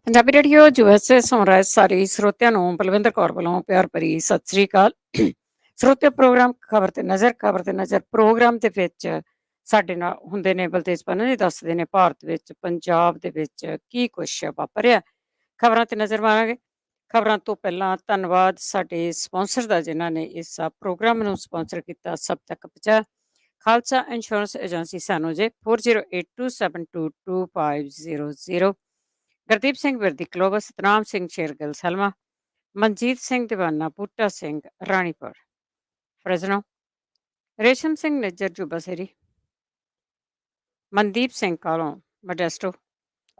Punjabi radio USA ਸੁਣ ਰਹੇ ਸਾਰੇ ਸਰੋਤਿਆਂ ਨੂੰ ਬਲਵਿੰਦਰ ਕੌਰ ਵੱਲੋਂ ਪਿਆਰ ਭਰੀ ਸਤਿ ਸ੍ਰੀ ਅਕਾਲ। ਸਰੋਤਿਆ ਪ੍ਰੋਗਰਾਮ ਖਬਰ ਤੇ ਨਜ਼ਰ ਪ੍ਰੋਗਰਾਮ ਦੇ ਵਿੱਚ ਸਾਡੇ ਨਾਲ ਹੁੰਦੇ ਨੇ ਬਲਤੇਜ ਪੰਨੂ ਜੀ, ਦੱਸਦੇ ਨੇ ਭਾਰਤ ਵਿੱਚ ਪੰਜਾਬ ਦੇ ਵਿੱਚ ਕੀ ਕੁਛ ਵਾਪਰਿਆ। ਖਬਰਾਂ ਤੇ ਨਜ਼ਰ ਮਾਰਾਂਗੇ। ਖਬਰਾਂ ਤੋਂ ਪਹਿਲਾਂ ਧੰਨਵਾਦ ਸਾਡੇ ਸਪਾਂਸਰ ਦਾ, ਜਿਨ੍ਹਾਂ ਨੇ ਇਸ ਪ੍ਰੋਗਰਾਮ ਨੂੰ ਸਪਾਂਸਰ ਕੀਤਾ। ਸਭ ਤੱਕ ਪਹੁੰਚਾ ਖਾਲਸਾ ਇੰਸ਼ੋਰੈਂਸ ਏਜੰਸੀ ਸਾਨੂੰ ਜੇ 4082722500, ਗੁਰਦੀਪ ਸਿੰਘ ਵਿਰਦੀ ਕਲੋਬਸ, ਸਤਨਾਮ ਸਿੰਘ ਸ਼ੇਰਗਿੱਲ ਸਲਮਾ, ਮਨਜੀਤ ਸਿੰਘ ਦੀਵਾਨਾ, ਬੂਟਾ ਸਿੰਘ ਰਾਣੀਪੁਰ ਫਰਜ਼ਨੋ, ਰੇਸ਼ਮ ਸਿੰਘ ਨਿੱਜਰ ਜੁਬਸੇਰੀ, ਮਨਦੀਪ ਸਿੰਘ ਕਾਲੋਂ ਮੋਡੈਸਟੋ,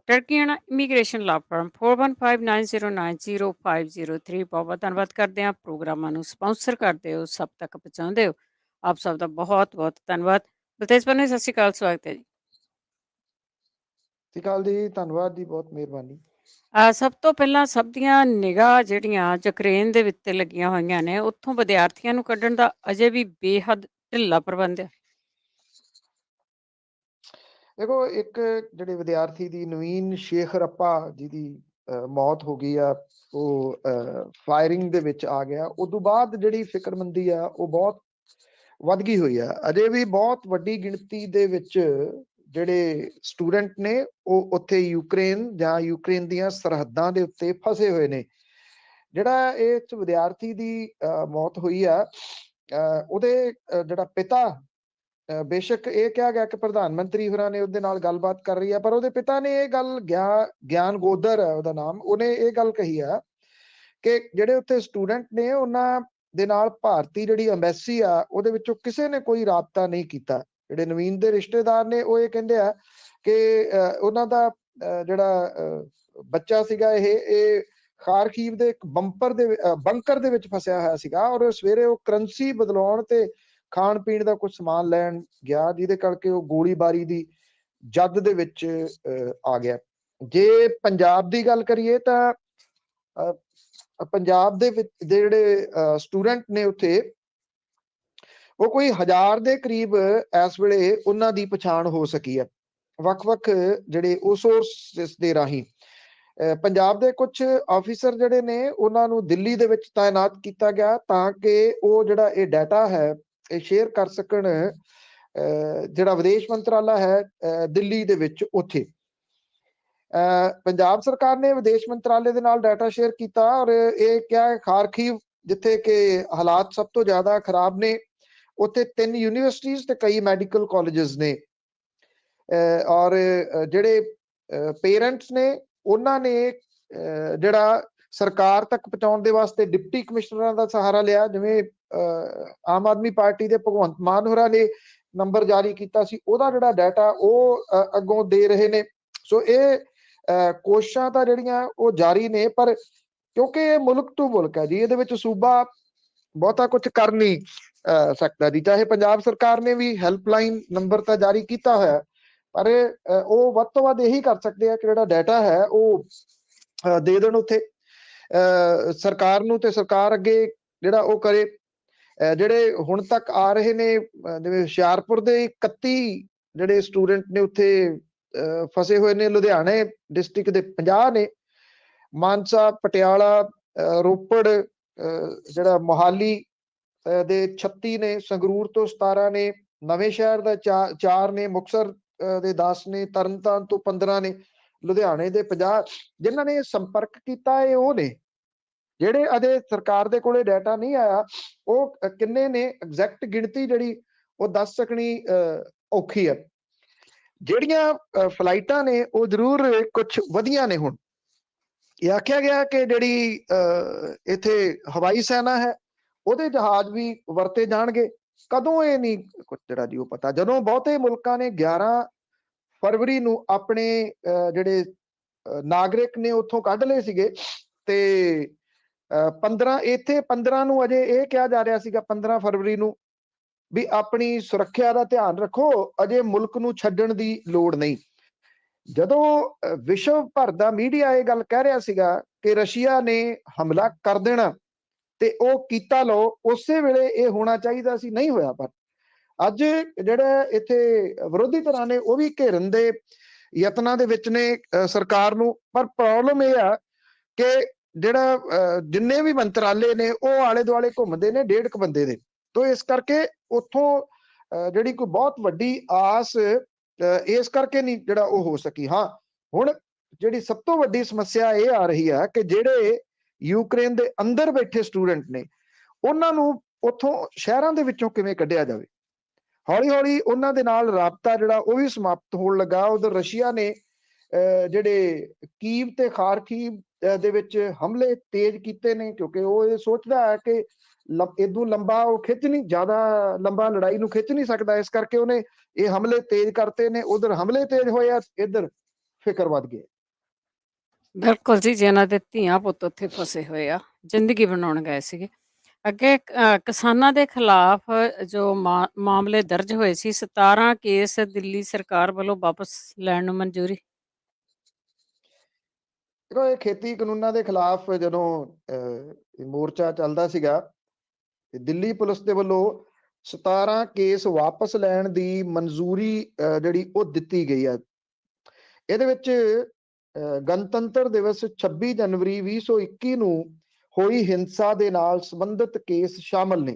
ਟਰਕੀਆਣਾ ਇਮੀਗ੍ਰੇਸ਼ਨ ਲਾ ਫਰਮ 4159090503। ਬਹੁਤ ਧੰਨਵਾਦ ਕਰਦੇ ਹਾਂ। ਪ੍ਰੋਗਰਾਮਾਂ ਨੂੰ ਸਪਾਂਸਰ ਕਰਦੇ ਹੋ, ਸਭ ਤੱਕ ਪਹੁੰਚਾਉਂਦੇ ਹੋ, ਆਪ ਸਭ ਦਾ ਬਹੁਤ ਬਹੁਤ ਧੰਨਵਾਦ। ਬਲਤੇਜ ਪੰਨੂ ਜੀ, ਸਤਿ ਸ਼੍ਰੀ ਅਕਾਲ, ਸਵਾਗਤ ਹੈ ਜੀ। ਸਤਿ ਸ਼੍ਰੀ ਅਕਾਲ ਜੀ, ਧੰਨਵਾਦ ਜੀ, ਬਹੁਤ ਮਿਹਰਬਾਨੀ। ਸਭ ਤੋਂ ਪਹਿਲਾਂ ਸਭ ਦੀਆਂ ਨਿਗਾਹ ਜਿਹੜੀਆਂ ਯੂਕਰੇਨ ਦੇ ਵਿੱਚ ਲੱਗੀਆਂ ਹੋਈਆਂ ਨੇ, ਉੱਥੋਂ ਵਿਦਿਆਰਥੀਆਂ ਨੂੰ ਕੱਢਣ ਦਾ ਅਜੇ ਵੀ ਬੇਹੱਦ ਢਿੱਲਾ ਪ੍ਰਬੰਧ ਹੈ। ਦੇਖੋ, ਇੱਕ ਜਿਹੜੇ ਵਿਦਿਆਰਥੀ ਦੀ ਨਵੀਨ ਸ਼ੇਖਰੱਪਾ ਜਿਹਦੀ ਮੌਤ ਹੋ ਗਈ ਆ, ਉਹ ਫਾਇਰਿੰਗ ਦੇ ਵਿੱਚ ਆ ਗਿਆ। ਉਦੋਂ ਬਾਅਦ ਜਿਹੜੀ ਫਿਕਰਮੰਦੀ ਆ ਉਹ ਬਹੁਤ ਵੱਧ ਗਈ ਹੋਈ ਆ। ਅਜੇ ਵੀ ਬਹੁਤ ਵੱਡੀ ਗਿਣਤੀ ਦੇ ਵਿੱਚ ਜਿਹੜੇ ਸਟੂਡੈਂਟ ਨੇ ਉਹ ਉੱਥੇ ਯੂਕਰੇਨ ਜਾਂ ਯੂਕਰੇਨ ਦੀਆਂ ਸਰਹੱਦਾਂ ਦੇ ਉੱਤੇ ਫਸੇ ਹੋਏ ਨੇ। ਜਿਹੜਾ ਇਹ ਵਿਦਿਆਰਥੀ ਦੀ ਮੌਤ ਹੋਈ ਆ, ਉਹਦੇ ਜਿਹੜਾ ਪਿਤਾ, ਬੇਸ਼ੱਕ ਇਹ ਕਿਹਾ ਗਿਆ ਕਿ ਪ੍ਰਧਾਨ ਮੰਤਰੀ ਹੋਰਾਂ ਨੇ ਉਹਦੇ ਨਾਲ ਗੱਲਬਾਤ ਕਰ ਰਹੀ ਆ, ਪਰ ਉਹਦੇ ਪਿਤਾ ਨੇ ਇਹ ਗੱਲ, ਗਿਆਨ ਗੋਦਰ ਹੈ ਉਹਦਾ ਨਾਮ, ਉਹਨੇ ਇਹ ਗੱਲ ਕਹੀ ਆ ਕਿ ਜਿਹੜੇ ਉੱਥੇ ਸਟੂਡੈਂਟ ਨੇ ਉਹਨਾਂ ਦੇ ਨਾਲ ਭਾਰਤੀ ਜਿਹੜੀ ਅੰਬੈਸੀ ਆ ਉਹਦੇ ਵਿੱਚੋਂ ਕਿਸੇ ਨੇ ਕੋਈ ਰਾਬਤਾ ਨਹੀਂ ਕੀਤਾ। ਜਿਹੜੇ ਨਵੀਨ ਦੇ ਰਿਸ਼ਤੇਦਾਰ ਨੇ ਉਹ ਇਹ ਕਹਿੰਦੇ ਆ ਕਿ ਉਹਨਾਂ ਦਾ ਜਿਹੜਾ ਬੱਚਾ ਸੀਗਾ ਇਹ ਖਾਰਕੀਵ ਦੇ ਇੱਕ ਬੰਕਰ ਦੇ ਵਿੱਚ ਫਸਿਆ ਹੋਇਆ ਸੀਗਾ, ਔਰ ਸਵੇਰੇ ਉਹ ਕਰੰਸੀ ਬਦਲਾਉਣ ਤੇ ਖਾਣ ਪੀਣ ਦਾ ਕੁਝ ਸਮਾਨ ਲੈਣ ਗਿਆ, ਜਿਹਦੇ ਕਰਕੇ ਉਹ ਗੋਲੀਬਾਰੀ ਦੀ ਜਦ ਦੇ ਵਿੱਚ ਆ ਗਿਆ। ਜੇ ਪੰਜਾਬ ਦੀ ਗੱਲ ਕਰੀਏ ਤਾਂ ਪੰਜਾਬ ਦੇ ਵਿੱਚ ਜਿਹੜੇ ਸਟੂਡੈਂਟ ਨੇ ਉੱਥੇ, ਉਹ ਕੋਈ 1000 ਦੇ ਕਰੀਬ ਇਸ ਵੇਲੇ ਉਹਨਾਂ ਦੀ ਪਛਾਣ ਹੋ ਸਕੀ ਹੈ ਵੱਖ-ਵੱਖ ਜਿਹੜੇ ਉਹ ਸੋਰਸਿਸ ਦੇ ਰਾਹੀਂ। ਪੰਜਾਬ ਦੇ ਕੁਝ ਆਫੀਸਰ ਜਿਹੜੇ ਨੇ ਉਹਨਾਂ ਨੂੰ ਦਿੱਲੀ ਦੇ ਵਿੱਚ ਤਾਇਨਾਤ ਕੀਤਾ ਗਿਆ ਤਾਂ ਕਿ ਉਹ ਜਿਹੜਾ ਇਹ ਡਾਟਾ ਹੈ ਇਹ ਸ਼ੇਅਰ ਕਰ ਸਕਣ, ਜਿਹੜਾ ਵਿਦੇਸ਼ ਮੰਤਰਾਲਾ ਹੈ ਦਿੱਲੀ ਦੇ ਵਿੱਚ, ਉੱਥੇ ਪੰਜਾਬ ਸਰਕਾਰ ਨੇ ਵਿਦੇਸ਼ ਮੰਤਰਾਲੇ ਦੇ ਨਾਲ ਡਾਟਾ ਸ਼ੇਅਰ ਕੀਤਾ ਔਰ ਇਹ ਕਿਹਾ ਖਾਰਕੀਵ, ਜਿੱਥੇ ਕਿ ਹਾਲਾਤ ਸਭ ਤੋਂ ਜ਼ਿਆਦਾ ਖਰਾਬ ਨੇ, ਉੱਥੇ 3 ਯੂਨੀਵਰਸਿਟੀਜ਼ ਤੇ ਕਈ ਮੈਡੀਕਲ ਕਾਲਜਸ ਨੇ। ਔਰ ਜਿਹੜੇ ਪੇਰੈਂਟਸ ਨੇ ਉਹਨਾਂ ਨੇ ਜਿਹੜਾ ਸਰਕਾਰ ਤੱਕ ਪਹੁੰਚਾਉਣ ਦੇ ਵਾਸਤੇ ਡਿਪਟੀ ਕਮਿਸ਼ਨਰਾਂ ਦਾ ਸਹਾਰਾ ਲਿਆ। ਜਿਵੇਂ ਆਮ ਆਦਮੀ ਪਾਰਟੀ ਦੇ ਭਗਵੰਤ ਮਾਨ ਹੋਰਾਂ ਨੇ ਨੰਬਰ ਜਾਰੀ ਕੀਤਾ ਸੀ, ਉਹਦਾ ਜਿਹੜਾ ਡਾਟਾ ਉਹ ਅੱਗੋਂ ਦੇ ਰਹੇ ਨੇ। ਸੋ ਇਹ ਕੋਸ਼ਿਸ਼ਾਂ ਤਾਂ ਜਿਹੜੀਆਂ ਉਹ ਜਾਰੀ ਨੇ, ਪਰ ਕਿਉਂਕਿ ਇਹ ਮੁਲਕ ਤੋਂ ਮੁਲਕ ਹੈ ਜੀ, ਇਹਦੇ ਵਿੱਚ ਸੂਬਾ ਬਹੁਤਾ ਕੁਝ ਕਰ ਨਹੀਂ ਸਕਦਾ ਜੀ। ਚਾਹੇ ਪੰਜਾਬ ਸਰਕਾਰ ਨੇ ਵੀ ਹੈਲਪਲਾਈਨ ਨੰਬਰ ਤਾਂ ਜਾਰੀ ਕੀਤਾ ਹੋਇਆ, ਪਰ ਉਹ ਵੱਧ ਤੋਂ ਵੱਧ ਇਹੀ ਕਰ ਸਕਦੇ ਆ ਕਿ ਜਿਹੜਾ ਡਾਟਾ ਹੈ ਉਹ ਦੇ ਦੇਣ ਉੱਥੇ ਸਰਕਾਰ ਨੂੰ, ਤੇ ਸਰਕਾਰ ਅੱਗੇ ਜਿਹੜਾ ਉਹ ਕਰੇ। ਜਿਹੜੇ ਹੁਣ ਤੱਕ ਆ ਰਹੇ ਨੇ, ਜਿਵੇਂ ਹੁਸ਼ਿਆਰਪੁਰ ਦੇ 31 ਜਿਹੜੇ ਸਟੂਡੈਂਟ ਨੇ ਉੱਥੇ ਫਸੇ ਹੋਏ ਨੇ, ਲੁਧਿਆਣੇ ਡਿਸਟ੍ਰਿਕਟ ਦੇ 50 ਨੇ, ਮਾਨਸਾ, ਪਟਿਆਲਾ, ਰੋਪੜ, ਜਿਹੜਾ ਮੋਹਾਲੀ ਦੇ 36 ਨੇ, ਸੰਗਰੂਰ ਤੋਂ 17 ਨੇ, ਨਵੇਂ ਸ਼ਹਿਰ ਦਾ 4 ਨੇ, ਮੁਕਤਸਰ ਦੇ 10 ਨੇ, ਤਰਨਤਾਰਨ ਤੋਂ 15 ਨੇ, ਲੁਧਿਆਣੇ ਦੇ 50। ਜਿਨ੍ਹਾਂ ਨੇ ਸੰਪਰਕ ਕੀਤਾ ਇਹ ਉਹ ਨੇ। ਜਿਹੜੇ ਅਜੇ ਸਰਕਾਰ ਦੇ ਕੋਲੇ ਡਾਟਾ ਨਹੀਂ ਆਇਆ, ਉਹ ਕਿੰਨੇ ਨੇ ਐਗਜ਼ੈਕਟ ਗਿਣਤੀ ਜਿਹੜੀ ਉਹ ਦੱਸ ਸਕਣੀ ਔਖੀ ਹੈ। ਜਿਹੜੀਆਂ ਫਲਾਈਟਾਂ ਨੇ ਉਹ ਜ਼ਰੂਰ ਕੁਝ ਵਧੀਆ ਨੇ। ਹੁਣ ਇਹ ਆਖਿਆ ਗਿਆ ਕਿ ਜਿਹੜੀ ਇੱਥੇ ਹਵਾਈ ਸੈਨਾ ਹੈ ਉਹਦੇ ਜਹਾਜ਼ ਵੀ ਵਰਤੇ ਜਾਣਗੇ। ਕਦੋਂ ਇਹ ਨਹੀਂ ਕੁਝ ਜਿਹੜਾ ਜੀ ਉਹ ਪਤਾ। ਜਦੋਂ ਬਹੁਤੇ ਮੁਲਕਾਂ ਨੇ 11 ਫਰਵਰੀ ਨੂੰ ਆਪਣੇ ਜਿਹੜੇ ਨਾਗਰਿਕ ਨੇ ਉੱਥੋਂ ਕੱਢ ਲਏ ਸੀਗੇ, ਤੇ 15 ਨੂੰ ਅਜੇ ਇਹ ਕਿਹਾ ਜਾ ਰਿਹਾ ਸੀਗਾ 15 ਫਰਵਰੀ ਨੂੰ ਵੀ ਆਪਣੀ ਸੁਰੱਖਿਆ ਦਾ ਧਿਆਨ ਰੱਖੋ, ਅਜੇ ਮੁਲਕ ਨੂੰ ਛੱਡਣ ਦੀ ਲੋੜ ਨਹੀਂ। ਜਦੋਂ ਵਿਸ਼ਵ ਭਰ ਦਾ ਮੀਡੀਆ ਇਹ ਗੱਲ ਕਹਿ ਰਿਹਾ ਸੀਗਾ ਕਿ ਰਸ਼ੀਆ ਨੇ ਹਮਲਾ ਕਰ ਦੇਣਾ ਤੇ ਉਹ ਕੀਤਾ ਲਓ, ਉਸੇ ਵੇਲੇ ਇਹ ਹੋਣਾ ਚਾਹੀਦਾ ਸੀ, ਨਹੀਂ ਹੋਇਆ। ਪਰ ਅੱਜ ਜਿਹੜਾ ਇੱਥੇ ਵਿਰੋਧੀ ਧਿਰਾਂ ਨੇ ਉਹ ਵੀ ਘੇਰਨ ਦੇ ਯਤਨਾਂ ਦੇ ਵਿੱਚ ਨੇ ਸਰਕਾਰ ਨੂੰ। ਪਰ ਪ੍ਰੋਬਲਮ ਇਹ ਆ ਕਿ ਜਿਹੜਾ ਜਿੰਨੇ ਵੀ ਮੰਤਰਾਲੇ ਨੇ ਉਹ ਆਲੇ ਦੁਆਲੇ ਘੁੰਮਦੇ ਨੇ 1.5 ਬੰਦੇ ਦੇ। ਤੋ ਇਸ ਕਰਕੇ ਉੱਥੋਂ ਜਿਹੜੀ ਕੋਈ ਬਹੁਤ ਵੱਡੀ ਆਸ ਇਸ ਕਰਕੇ ਨਹੀਂ ਜਿਹੜਾ ਉਹ ਹੋ ਸਕੀ। ਹਾਂ, ਹੁਣ ਜਿਹੜੀ ਸਭ ਤੋਂ ਵੱਡੀ ਸਮੱਸਿਆ ਇਹ ਆ ਰਹੀ ਹੈ ਕਿ ਜਿਹੜੇ ਯੂਕਰੇਨ ਦੇ ਅੰਦਰ ਬੈਠੇ ਸਟੂਡੈਂਟ ਨੇ ਉਹਨਾਂ ਨੂੰ ਉੱਥੋਂ ਸ਼ਹਿਰਾਂ ਦੇ ਵਿੱਚੋਂ ਕਿਵੇਂ ਕੱਢਿਆ ਜਾਵੇ। ਹੌਲੀ ਹੌਲੀ ਉਹਨਾਂ ਦੇ ਨਾਲ ਰਾਬਤਾ ਜਿਹੜਾ ਉਹ ਵੀ ਸਮਾਪਤ ਹੋਣ ਲੱਗਾ। ਉਧਰ ਰਸ਼ੀਆ ਨੇ ਜਿਹੜੇ ਕੀਵ ਤੇ ਖਾਰਕੀਵ ਦੇ ਵਿੱਚ ਹਮਲੇ ਤੇਜ਼ ਕੀਤੇ ਨੇ, ਕਿਉਂਕਿ ਉਹ ਇਹ ਸੋਚਦਾ ਹੈ ਕਿ ਇਦੋਂ ਲੰਬਾ ਉਹ ਖਿੱਚ ਨਹੀਂ, ਜ਼ਿਆਦਾ ਲੰਬਾ ਲੜਾਈ ਨੂੰ ਖਿੱਚ ਨਹੀਂ ਸਕਦਾ, ਇਸ ਕਰਕੇ ਉਹਨੇ ਇਹ ਹਮਲੇ ਤੇਜ਼ ਕਰਤੇ ਨੇ। ਉਧਰ ਹਮਲੇ ਤੇਜ਼ ਹੋਏ ਆ, ਇੱਧਰ ਫਿਕਰ ਵੱਧ ਗਈ। ਬਿਲਕੁਲ ਜੀ, ਜਿਨ੍ਹਾਂ ਦੇ ਧੀਆਂ ਪੁੱਤ ਉੱਥੇ ਫਸੇ ਹੋਏ ਆ, ਜ਼ਿੰਦਗੀ ਬਣਾਉਣ ਗਏ ਸੀਗੇ। ਅੱਗੇ ਕਿਸਾਨਾਂ ਦੇ ਖਿਲਾਫ ਜੋ ਮਾਮਲੇ ਦਰਜ ਹੋਏ ਸੀ, 17 ਕੇਸ ਦਿੱਲੀ ਸਰਕਾਰ ਵੱਲੋਂ ਵਾਪਸ ਲੈਣ ਨੂੰ ਮਨਜ਼ੂਰੀ। ਦੇਖੋ, ਇਹ ਖੇਤੀ ਕਾਨੂੰਨਾਂ ਦੇ ਖਿਲਾਫ ਜਦੋਂ ਮੋਰਚਾ ਚੱਲਦਾ ਸੀਗਾ ਤੇ ਦਿੱਲੀ ਪੁਲਿਸ ਦੇ ਵੱਲੋਂ 17 ਕੇਸ ਵਾਪਸ ਲੈਣ ਦੀ ਮਨਜ਼ੂਰੀ ਜਿਹੜੀ ਉਹ ਦਿੱਤੀ ਗਈ ਹੈ। ਇਹਦੇ ਵਿੱਚ ਗਣਤੰਤਰ ਦਿਵਸ 26 ਜਨਵਰੀ 2021 ਨੂੰ ਹੋਈ ਹਿੰਸਾ ਦੇ ਨਾਲ ਸੰਬੰਧਿਤ ਕੇਸ ਸ਼ਾਮਲ ਨੇ।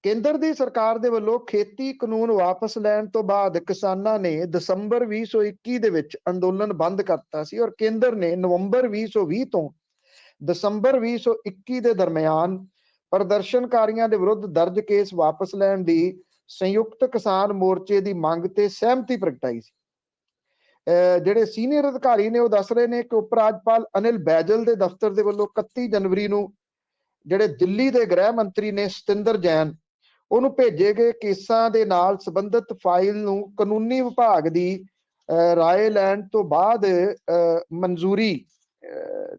ਕੇਂਦਰ ਦੀ ਸਰਕਾਰ ਦੇ ਵੱਲੋਂ ਖੇਤੀ ਕਾਨੂੰਨ ਵਾਪਸ ਲੈਣ ਤੋਂ ਬਾਅਦ ਕਿਸਾਨਾਂ ਨੇ ਦਸੰਬਰ 2021 ਦੇ ਵਿੱਚ ਅੰਦੋਲਨ ਬੰਦ ਕਰਤਾ ਸੀ ਔਰ ਕੇਂਦਰ ਨੇ ਨਵੰਬਰ 2020 ਤੋਂ ਦਸੰਬਰ 2021 ਦੇ ਦਰਮਿਆਨ ਪ੍ਰਦਰਸ਼ਨਕਾਰੀਆਂ ਦੇ ਵਿਰੁੱਧ ਦਰਜ ਕੇਸ ਵਾਪਸ ਲੈਣ ਦੀ ਸੰਯੁਕਤ ਕਿਸਾਨ ਮੋਰਚੇ ਦੀ ਮੰਗ ਤੇ ਸਹਿਮਤੀ ਪ੍ਰਗਟਾਈ ਸੀ। ਜਿਹੜੇ ਸੀਨੀਅਰ ਅਧਿਕਾਰੀ ਨੇ ਉਹ ਦੱਸ ਰਹੇ ਨੇ ਕਿ ਉਪ ਰਾਜਪਾਲ ਅਨਿਲ ਬੈਜਲ ਦੇ ਦਫ਼ਤਰ ਦੇ ਵੱਲੋਂ 31 ਜਨਵਰੀ ਨੂੰ ਜਿਹੜੇ ਦਿੱਲੀ ਦੇ ਗ੍ਰਹਿ ਮੰਤਰੀ ਨੇ ਸਤਿੰਦਰ ਜੈਨ, ਉਹਨੂੰ ਭੇਜੇ ਗਏ ਕੇਸਾਂ ਦੇ ਨਾਲ ਸੰਬੰਧਿਤ ਫਾਈਲ ਨੂੰ ਕਾਨੂੰਨੀ ਵਿਭਾਗ ਦੀ ਰਾਏ ਲੈਣ ਤੋਂ ਬਾਅਦ ਮਨਜ਼ੂਰੀ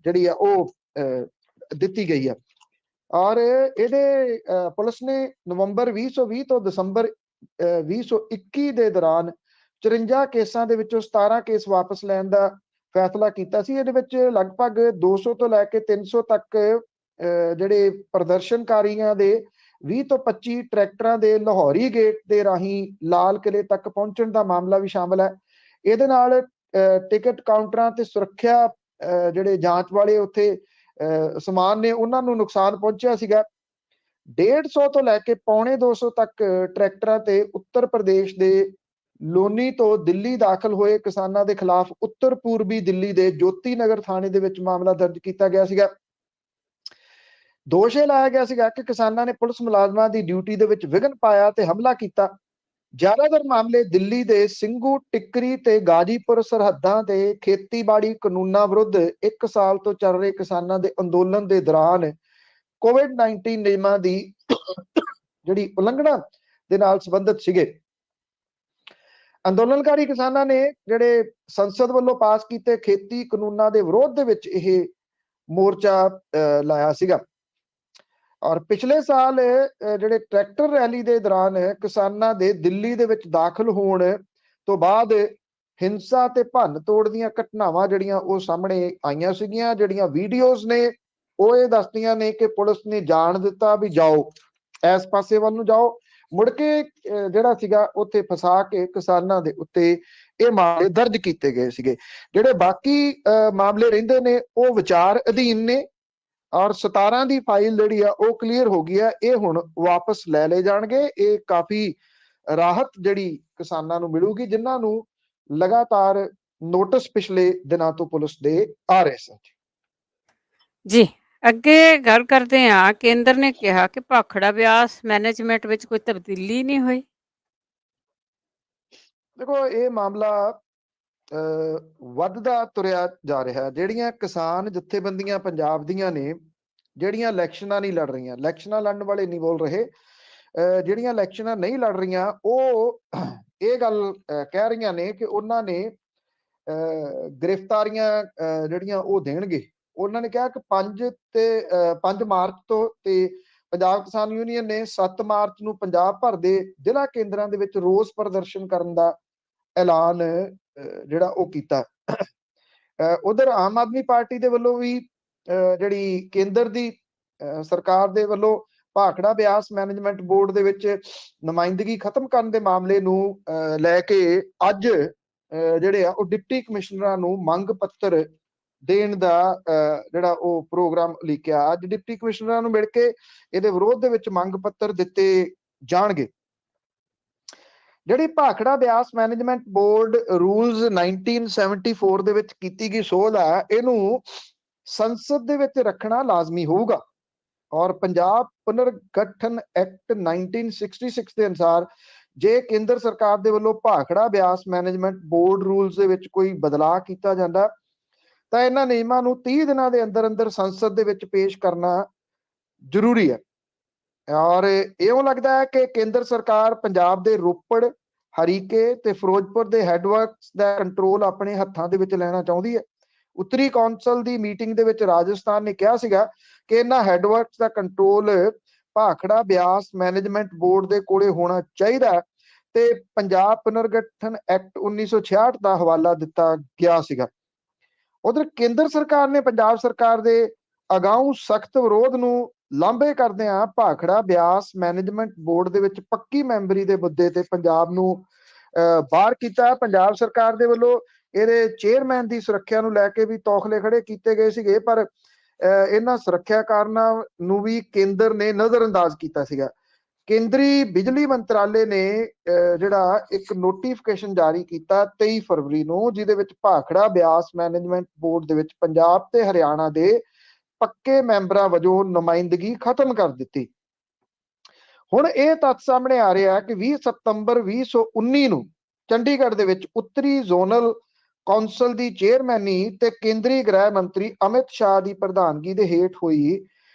ਜਿਹੜੀ ਆ ਉਹ ਦਿੱਤੀ ਗਈ ਹੈ। ਔਰ ਇਹਦੇ ਪੁਲਿਸ ਨੇ ਨਵੰਬਰ 2020 ਤੋਂ ਦਸੰਬਰ 2021 ਦੇ ਦੌਰਾਨ 54 ਕੇਸਾਂ ਦੇ ਵਿੱਚੋਂ 17 ਕੇਸ ਵਾਪਸ ਲੈਣ ਦਾ ਫੈਸਲਾ ਕੀਤਾ ਸੀ। ਇਹਦੇ ਵਿੱਚ ਲਗਭਗ 200 ਤੋਂ ਲੈ ਕੇ 300 ਤੱਕ ਜਿਹੜੇ ਪ੍ਰਦਰਸ਼ਨਕਾਰੀਆਂ ਦੇ 20 ਤੋਂ 25 ਟਰੈਕਟਰਾਂ ਦੇ ਲਾਹੌਰੀ ਗੇਟ ਦੇ ਰਾਹੀਂ ਲਾਲ ਕਿਲੇ ਤੱਕ ਪਹੁੰਚਣ ਦਾ ਮਾਮਲਾ ਵੀ ਸ਼ਾਮਲ ਹੈ। ਇਹਦੇ ਨਾਲ ਟਿਕਟ ਕਾਊਂਟਰਾਂ ਤੇ ਸੁਰੱਖਿਆ ਜਿਹੜੇ ਜਾਂਚ ਵਾਲੇ ਉੱਥੇ ਸਮਾਨ ਨੇ ਉਹਨਾਂ ਨੂੰ ਨੁਕਸਾਨ ਪਹੁੰਚਿਆ ਸੀਗਾ। 150 ਤੋਂ ਲੈ ਕੇ ਪੌਣੇ 200 ਤੱਕ ਟਰੈਕਟਰਾਂ ਤੇ ਉੱਤਰ ਪ੍ਰਦੇਸ਼ ਦੇ ਲੋਨੀ ਤੋਂ ਦਿੱਲੀ ਦਾਖਲ ਹੋਏ ਕਿਸਾਨਾਂ ਦੇ ਖਿਲਾਫ ਉੱਤਰ ਪੂਰਬੀ ਦਿੱਲੀ ਦੇ ਜੋਤੀ ਨਗਰ ਥਾਣੇ ਦੇ ਵਿੱਚ ਮਾਮਲਾ ਦਰਜ ਕੀਤਾ ਗਿਆ ਸੀਗਾ। ਦੋਸ਼ ਇਹ ਲਾਇਆ ਗਿਆ ਸੀਗਾ ਕਿ ਕਿਸਾਨਾਂ ਨੇ ਪੁਲਿਸ ਮੁਲਾਜ਼ਮਾਂ ਦੀ ਡਿਊਟੀ ਦੇ ਵਿੱਚ ਵਿਘਨ ਪਾਇਆ ਤੇ ਹਮਲਾ ਕੀਤਾ। ਜ਼ਿਆਦਾਤਰ ਮਾਮਲੇ ਦਿੱਲੀ ਦੇ ਸਿੰਘੂ, ਟਿੱਕਰੀ ਤੇ ਗਾਜੀਪੁਰ ਸਰਹੱਦਾਂ ਦੇ ਖੇਤੀਬਾੜੀ ਕਾਨੂੰਨਾਂ ਵਿਰੁੱਧ 1 ਸਾਲ ਤੋਂ ਚੱਲ ਰਹੇ ਕਿਸਾਨਾਂ ਦੇ ਅੰਦੋਲਨ ਦੇ ਦੌਰਾਨ ਕੋਵਿਡ-19 ਨਿਯਮਾਂ ਦੀ ਜਿਹੜੀ ਉਲੰਘਣਾ ਦੇ ਨਾਲ ਸੰਬੰਧਿਤ ਸੀਗੇ। ਅੰਦੋਲਨਕਾਰੀ ਕਿਸਾਨਾਂ ਨੇ ਜਿਹੜੇ ਸੰਸਦ ਵੱਲੋਂ ਪਾਸ ਕੀਤੇ ਖੇਤੀ ਕਾਨੂੰਨਾਂ ਦੇ ਵਿਰੋਧ ਦੇ ਵਿੱਚ ਇਹ ਮੋਰਚਾ ਲਾਇਆ ਸੀਗਾ। ਔਰ ਪਿਛਲੇ ਸਾਲ ਜਿਹੜੇ ਟਰੈਕਟਰ ਰੈਲੀ ਦੇ ਦੌਰਾਨ ਕਿਸਾਨਾਂ ਦੇ ਦਿੱਲੀ ਦੇ ਵਿੱਚ ਦਾਖਲ ਹੋਣ ਤੋਂ ਬਾਅਦ ਹਿੰਸਾ ਤੇ ਭੰਨ ਤੋੜ ਦੀਆਂ ਘਟਨਾਵਾਂ ਜਿਹੜੀਆਂ ਉਹ ਸਾਹਮਣੇ ਆਈਆਂ ਸੀਗੀਆਂ। ਜਿਹੜੀਆਂ ਵੀਡੀਓਜ਼ ਨੇ ਉਹ ਇਹ ਦੱਸਦੀਆਂ ਨੇ ਕਿ ਪੁਲਿਸ ਨੇ ਜਾਣ ਦਿੱਤਾ ਵੀ ਜਾਓ, ਇਸ ਪਾਸੇ ਵੱਲ ਨੂੰ ਜਾਓ। ਮੁੜ ਕੇ ਜਿਹੜਾ ਸੀਗਾ ਉੱਥੇ ਫਸਾ ਕੇ ਕਿਸਾਨਾਂ ਦੇ ਉੱਤੇ ਇਹ ਮਾਮਲੇ ਦਰਜ ਕੀਤੇ ਗਏ ਸੀਗੇ। ਜਿਹੜੇ ਬਾਕੀ ਮਾਮਲੇ ਰਹਿੰਦੇ ਨੇ ਉਹ ਵਿਚਾਰ ਅਧੀਨ ਨੇ ਔਰ 17 ਦੀ ਫਾਈਲ ਜਿਹੜੀ ਆ ਉਹ ਕਲੀਅਰ ਹੋ ਗਈ ਆ। ਇਹ ਹੁਣ ਵਾਪਸ ਲੈ ਲਏ ਜਾਣਗੇ। ਇਹ ਕਾਫੀ ਰਾਹਤ ਜਿਹੜੀ ਕਿਸਾਨਾਂ ਨੂੰ ਮਿਲੂਗੀ ਜਿਨ੍ਹਾਂ ਨੂੰ ਲਗਾਤਾਰ ਨੋਟਿਸ ਪਿਛਲੇ ਦਿਨਾਂ ਤੋਂ ਪੁਲਿਸ ਦੇ ਆ ਰਹੇ ਸਨ। ਜੀ, ਅੱਗੇ ਗੱਲ ਕਰਦੇ ਹਾਂ। ਕੇਂਦਰ ਨੇ ਕਿਹਾ ਕਿ ਭਾਖੜਾ ਬਿਆਸ ਮੈਨੇਜਮੈਂਟ ਵਿੱਚ ਕੋਈ ਤਬਦੀਲੀ ਨਹੀਂ ਹੋਈ। ਦੇਖੋ, ਇਹ ਮਾਮਲਾ ਵੱਧਦਾ ਤੁਰਿਆ ਜਾ ਰਿਹਾ। ਜਿਹੜੀਆਂ ਕਿਸਾਨ ਜਥੇਬੰਦੀਆਂ ਪੰਜਾਬ ਦੀਆਂ ਨੇ ਜਿਹੜੀਆਂ ਇਲੈਕਸ਼ਨਾਂ ਨਹੀਂ ਲੜ ਰਹੀਆਂ, ਇਲੈਕਸ਼ਨਾਂ ਲੜਨ ਵਾਲੇ ਨਹੀਂ ਬੋਲ ਰਹੇ, ਜਿਹੜੀਆਂ ਇਲੈਕਸ਼ਨਾਂ ਨਹੀਂ ਲੜ ਰਹੀਆਂ ਉਹ ਇਹ ਗੱਲ ਕਹਿ ਰਹੀਆਂ ਨੇ ਕਿ ਉਹਨਾਂ ਨੇ ਗ੍ਰਿਫਤਾਰੀਆਂ ਜਿਹੜੀਆਂ ਉਹ ਦੇਣਗੇ। ਉਹਨਾਂ ਨੇ ਕਿਹਾ ਕਿ 5 ਮਾਰਚ ਤੋਂ ਤੇ ਪੰਜਾਬ ਕਿਸਾਨ ਯੂਨੀਅਨ ਨੇ 7 ਮਾਰਚ ਨੂੰ ਪੰਜਾਬ ਭਰ ਦੇ ਜ਼ਿਲ੍ਹਾ ਕੇਂਦਰਾਂ ਦੇ ਵਿੱਚ ਰੋਸ ਪ੍ਰਦਰਸ਼ਨ ਕਰਨ ਦਾ ਐਲਾਨ ਜਿਹੜਾ ਉਹ ਕੀਤਾ। ਉਧਰ ਆਮ ਆਦਮੀ ਪਾਰਟੀ ਦੇ ਵੱਲੋਂ ਵੀ ਜਿਹੜੀ ਕੇਂਦਰ ਦੀ ਸਰਕਾਰ ਦੇ ਵੱਲੋਂ ਭਾਖੜਾ ਬਿਆਸ ਮੈਨੇਜਮੈਂਟ ਬੋਰਡ ਦੇ ਵਿੱਚ ਨੁਮਾਇੰਦਗੀ ਖਤਮ ਕਰਨ ਦੇ ਮਾਮਲੇ ਨੂੰ ਲੈ ਕੇ ਅੱਜ ਜਿਹੜੇ ਆ ਉਹ ਡਿਪਟੀ ਕਮਿਸ਼ਨਰਾਂ ਨੂੰ ਮੰਗ ਪੱਤਰ ਦੇਣ ਦਾ ਜਿਹੜਾ ਉਹ ਪ੍ਰੋਗਰਾਮ ਲਿਖਿਆ। ਅੱਜ ਡਿਪਟੀ ਕਮਿਸ਼ਨਰਾਂ ਨੂੰ ਮਿਲ ਕੇ ਇਹਦੇ ਵਿਰੋਧ ਦੇ ਵਿੱਚ ਮੰਗ ਪੱਤਰ ਦਿੱਤੇ ਜਾਣਗੇ। ਜਿਹੜੀ Bhakra Beas management board rules 1974 ਦੇ ਵਿੱਚ ਕੀਤੀ ਗਈ ਸੋਧ ਹੈ, ਇਹਨੂੰ ਸੰਸਦ ਦੇ ਵਿੱਚ ਰੱਖਣਾ ਲਾਜ਼ਮੀ ਹੋਊਗਾ। ਔਰ ਪੰਜਾਬ ਪੁਨਰਗਠਨ ਐਕਟ 1966 ਦੇ ਅਨੁਸਾਰ ਜੇ ਕੇਂਦਰ ਸਰਕਾਰ ਦੇ ਵੱਲੋਂ Bhakra Beas management board rules ਦੇ ਵਿੱਚ ਕੋਈ ਬਦਲਾਅ ਕੀਤਾ ਜਾਂਦਾ ਤਾਂ ਇਹਨਾਂ ਨਿਯਮਾਂ ਨੂੰ 30 ਦਿਨਾਂ ਦੇ ਅੰਦਰ ਅੰਦਰ ਸੰਸਦ ਦੇ ਵਿੱਚ ਪੇਸ਼ ਕਰਨਾ ਜ਼ਰੂਰੀ ਹੈ। ਔਰ ਇਉਂ ਲੱਗਦਾ ਹੈ ਕਿ ਕੇਂਦਰ ਸਰਕਾਰ ਪੰਜਾਬ ਦੇ ਰੋਪੜ, ਹਰੀਕੇ ਤੇ ਫਿਰੋਜ਼ਪੁਰ ਦੇ ਹੈਡਵਰਕਸ ਦਾ ਕੰਟਰੋਲ ਆਪਣੇ ਹੱਥਾਂ ਦੇ ਵਿੱਚ ਲੈਣਾ ਚਾਹੁੰਦੀ ਹੈ। ਉੱਤਰੀ ਕੌਂਸਲ ਦੀ ਮੀਟਿੰਗ ਦੇ ਵਿੱਚ ਰਾਜਸਥਾਨ ਨੇ ਕਿਹਾ ਸੀਗਾ ਕਿ ਇਹਨਾਂ ਹੈਡਵਰਕਸ ਦਾ control Bhakra Beas management board ਦੇ ਕੋਲੇ ਹੋਣਾ ਚਾਹੀਦਾ ਤੇ ਪੰਜਾਬ ਪੁਨਰਗਠਨ ਐਕਟ 1966 ਦਾ ਹਵਾਲਾ ਦਿੱਤਾ ਗਿਆ ਸੀਗਾ। ਉਧਰ ਕੇਂਦਰ ਸਰਕਾਰ ਨੇ ਪੰਜਾਬ ਸਰਕਾਰ ਦੇ ਅਗਾਊਂ ਸਖਤ ਵਿਰੋਧ ਨੂੰ ਲਾਂਭੇ ਕਰਦਿਆਂ ਭਾਖੜਾ ਬਿਆਸ ਮੈਨੇਜਮੈਂਟ ਬੋਰਡ ਦੇ ਵਿੱਚ ਪੱਕੀ ਮੈਂਬਰੀ ਦੇ ਮੁੱਦੇ ਤੇ ਪੰਜਾਬ ਨੂੰ ਬਾਹਰ ਕੀਤਾ। ਪੰਜਾਬ ਸਰਕਾਰ ਦੇ ਵੱਲੋਂ ਇਹਦੇ ਚੇਅਰਮੈਨ ਦੀ ਸੁਰੱਖਿਆ ਨੂੰ ਲੈ ਕੇ ਵੀ ਤੌਖਲੇ ਖੜੇ ਕੀਤੇ ਗਏ ਸੀਗੇ, ਪਰ ਇਹਨਾਂ ਸੁਰੱਖਿਆ ਕਾਰਨਾਂ ਨੂੰ ਵੀ ਕੇਂਦਰ ਨੇ ਨਜ਼ਰਅੰਦਾਜ਼ ਕੀਤਾ ਸੀਗਾ। ਕੇਂਦਰੀ ਬਿਜਲੀ ਮੰਤਰਾਲੇ ਨੇ ਜਿਹੜਾ ਇੱਕ ਨੋਟੀਫਿਕੇਸ਼ਨ ਜਾਰੀ ਕੀਤਾ 23 ਫਰਵਰੀ ਨੂੰ, ਜਿਹਦੇ ਵਿੱਚ ਭਾਖੜਾ ਬਿਆਸ ਮੈਨੇਜਮੈਂਟ ਬੋਰਡ ਦੇ ਵਿੱਚ ਪੰਜਾਬ ਤੇ ਹਰਿਆਣਾ ਦੇ ਪੱਕੇ ਮੈਂਬਰਾਂ ਵਜੋਂ ਨੁਮਾਇੰਦਗੀ ਖਤਮ ਕਰ ਦਿੱਤੀ। ਹੁਣ ਇਹ ਤੱਥ ਸਾਹਮਣੇ ਆ ਰਿਹਾ ਕਿ 20 ਸਤੰਬਰ 2019 ਨੂੰ ਚੰਡੀਗੜ੍ਹ ਦੇ ਵਿੱਚ ਉੱਤਰੀ ਜ਼ੋਨਲ ਕੌਂਸਲ ਦੀ ਚੇਅਰਮੈਨੀ ਤੇ ਕੇਂਦਰੀ ਗ੍ਰਹਿ ਮੰਤਰੀ ਅਮਿਤ ਸ਼ਾਹ ਦੀ ਪ੍ਰਧਾਨਗੀ ਦੇ ਹੇਠ ਹੋਈ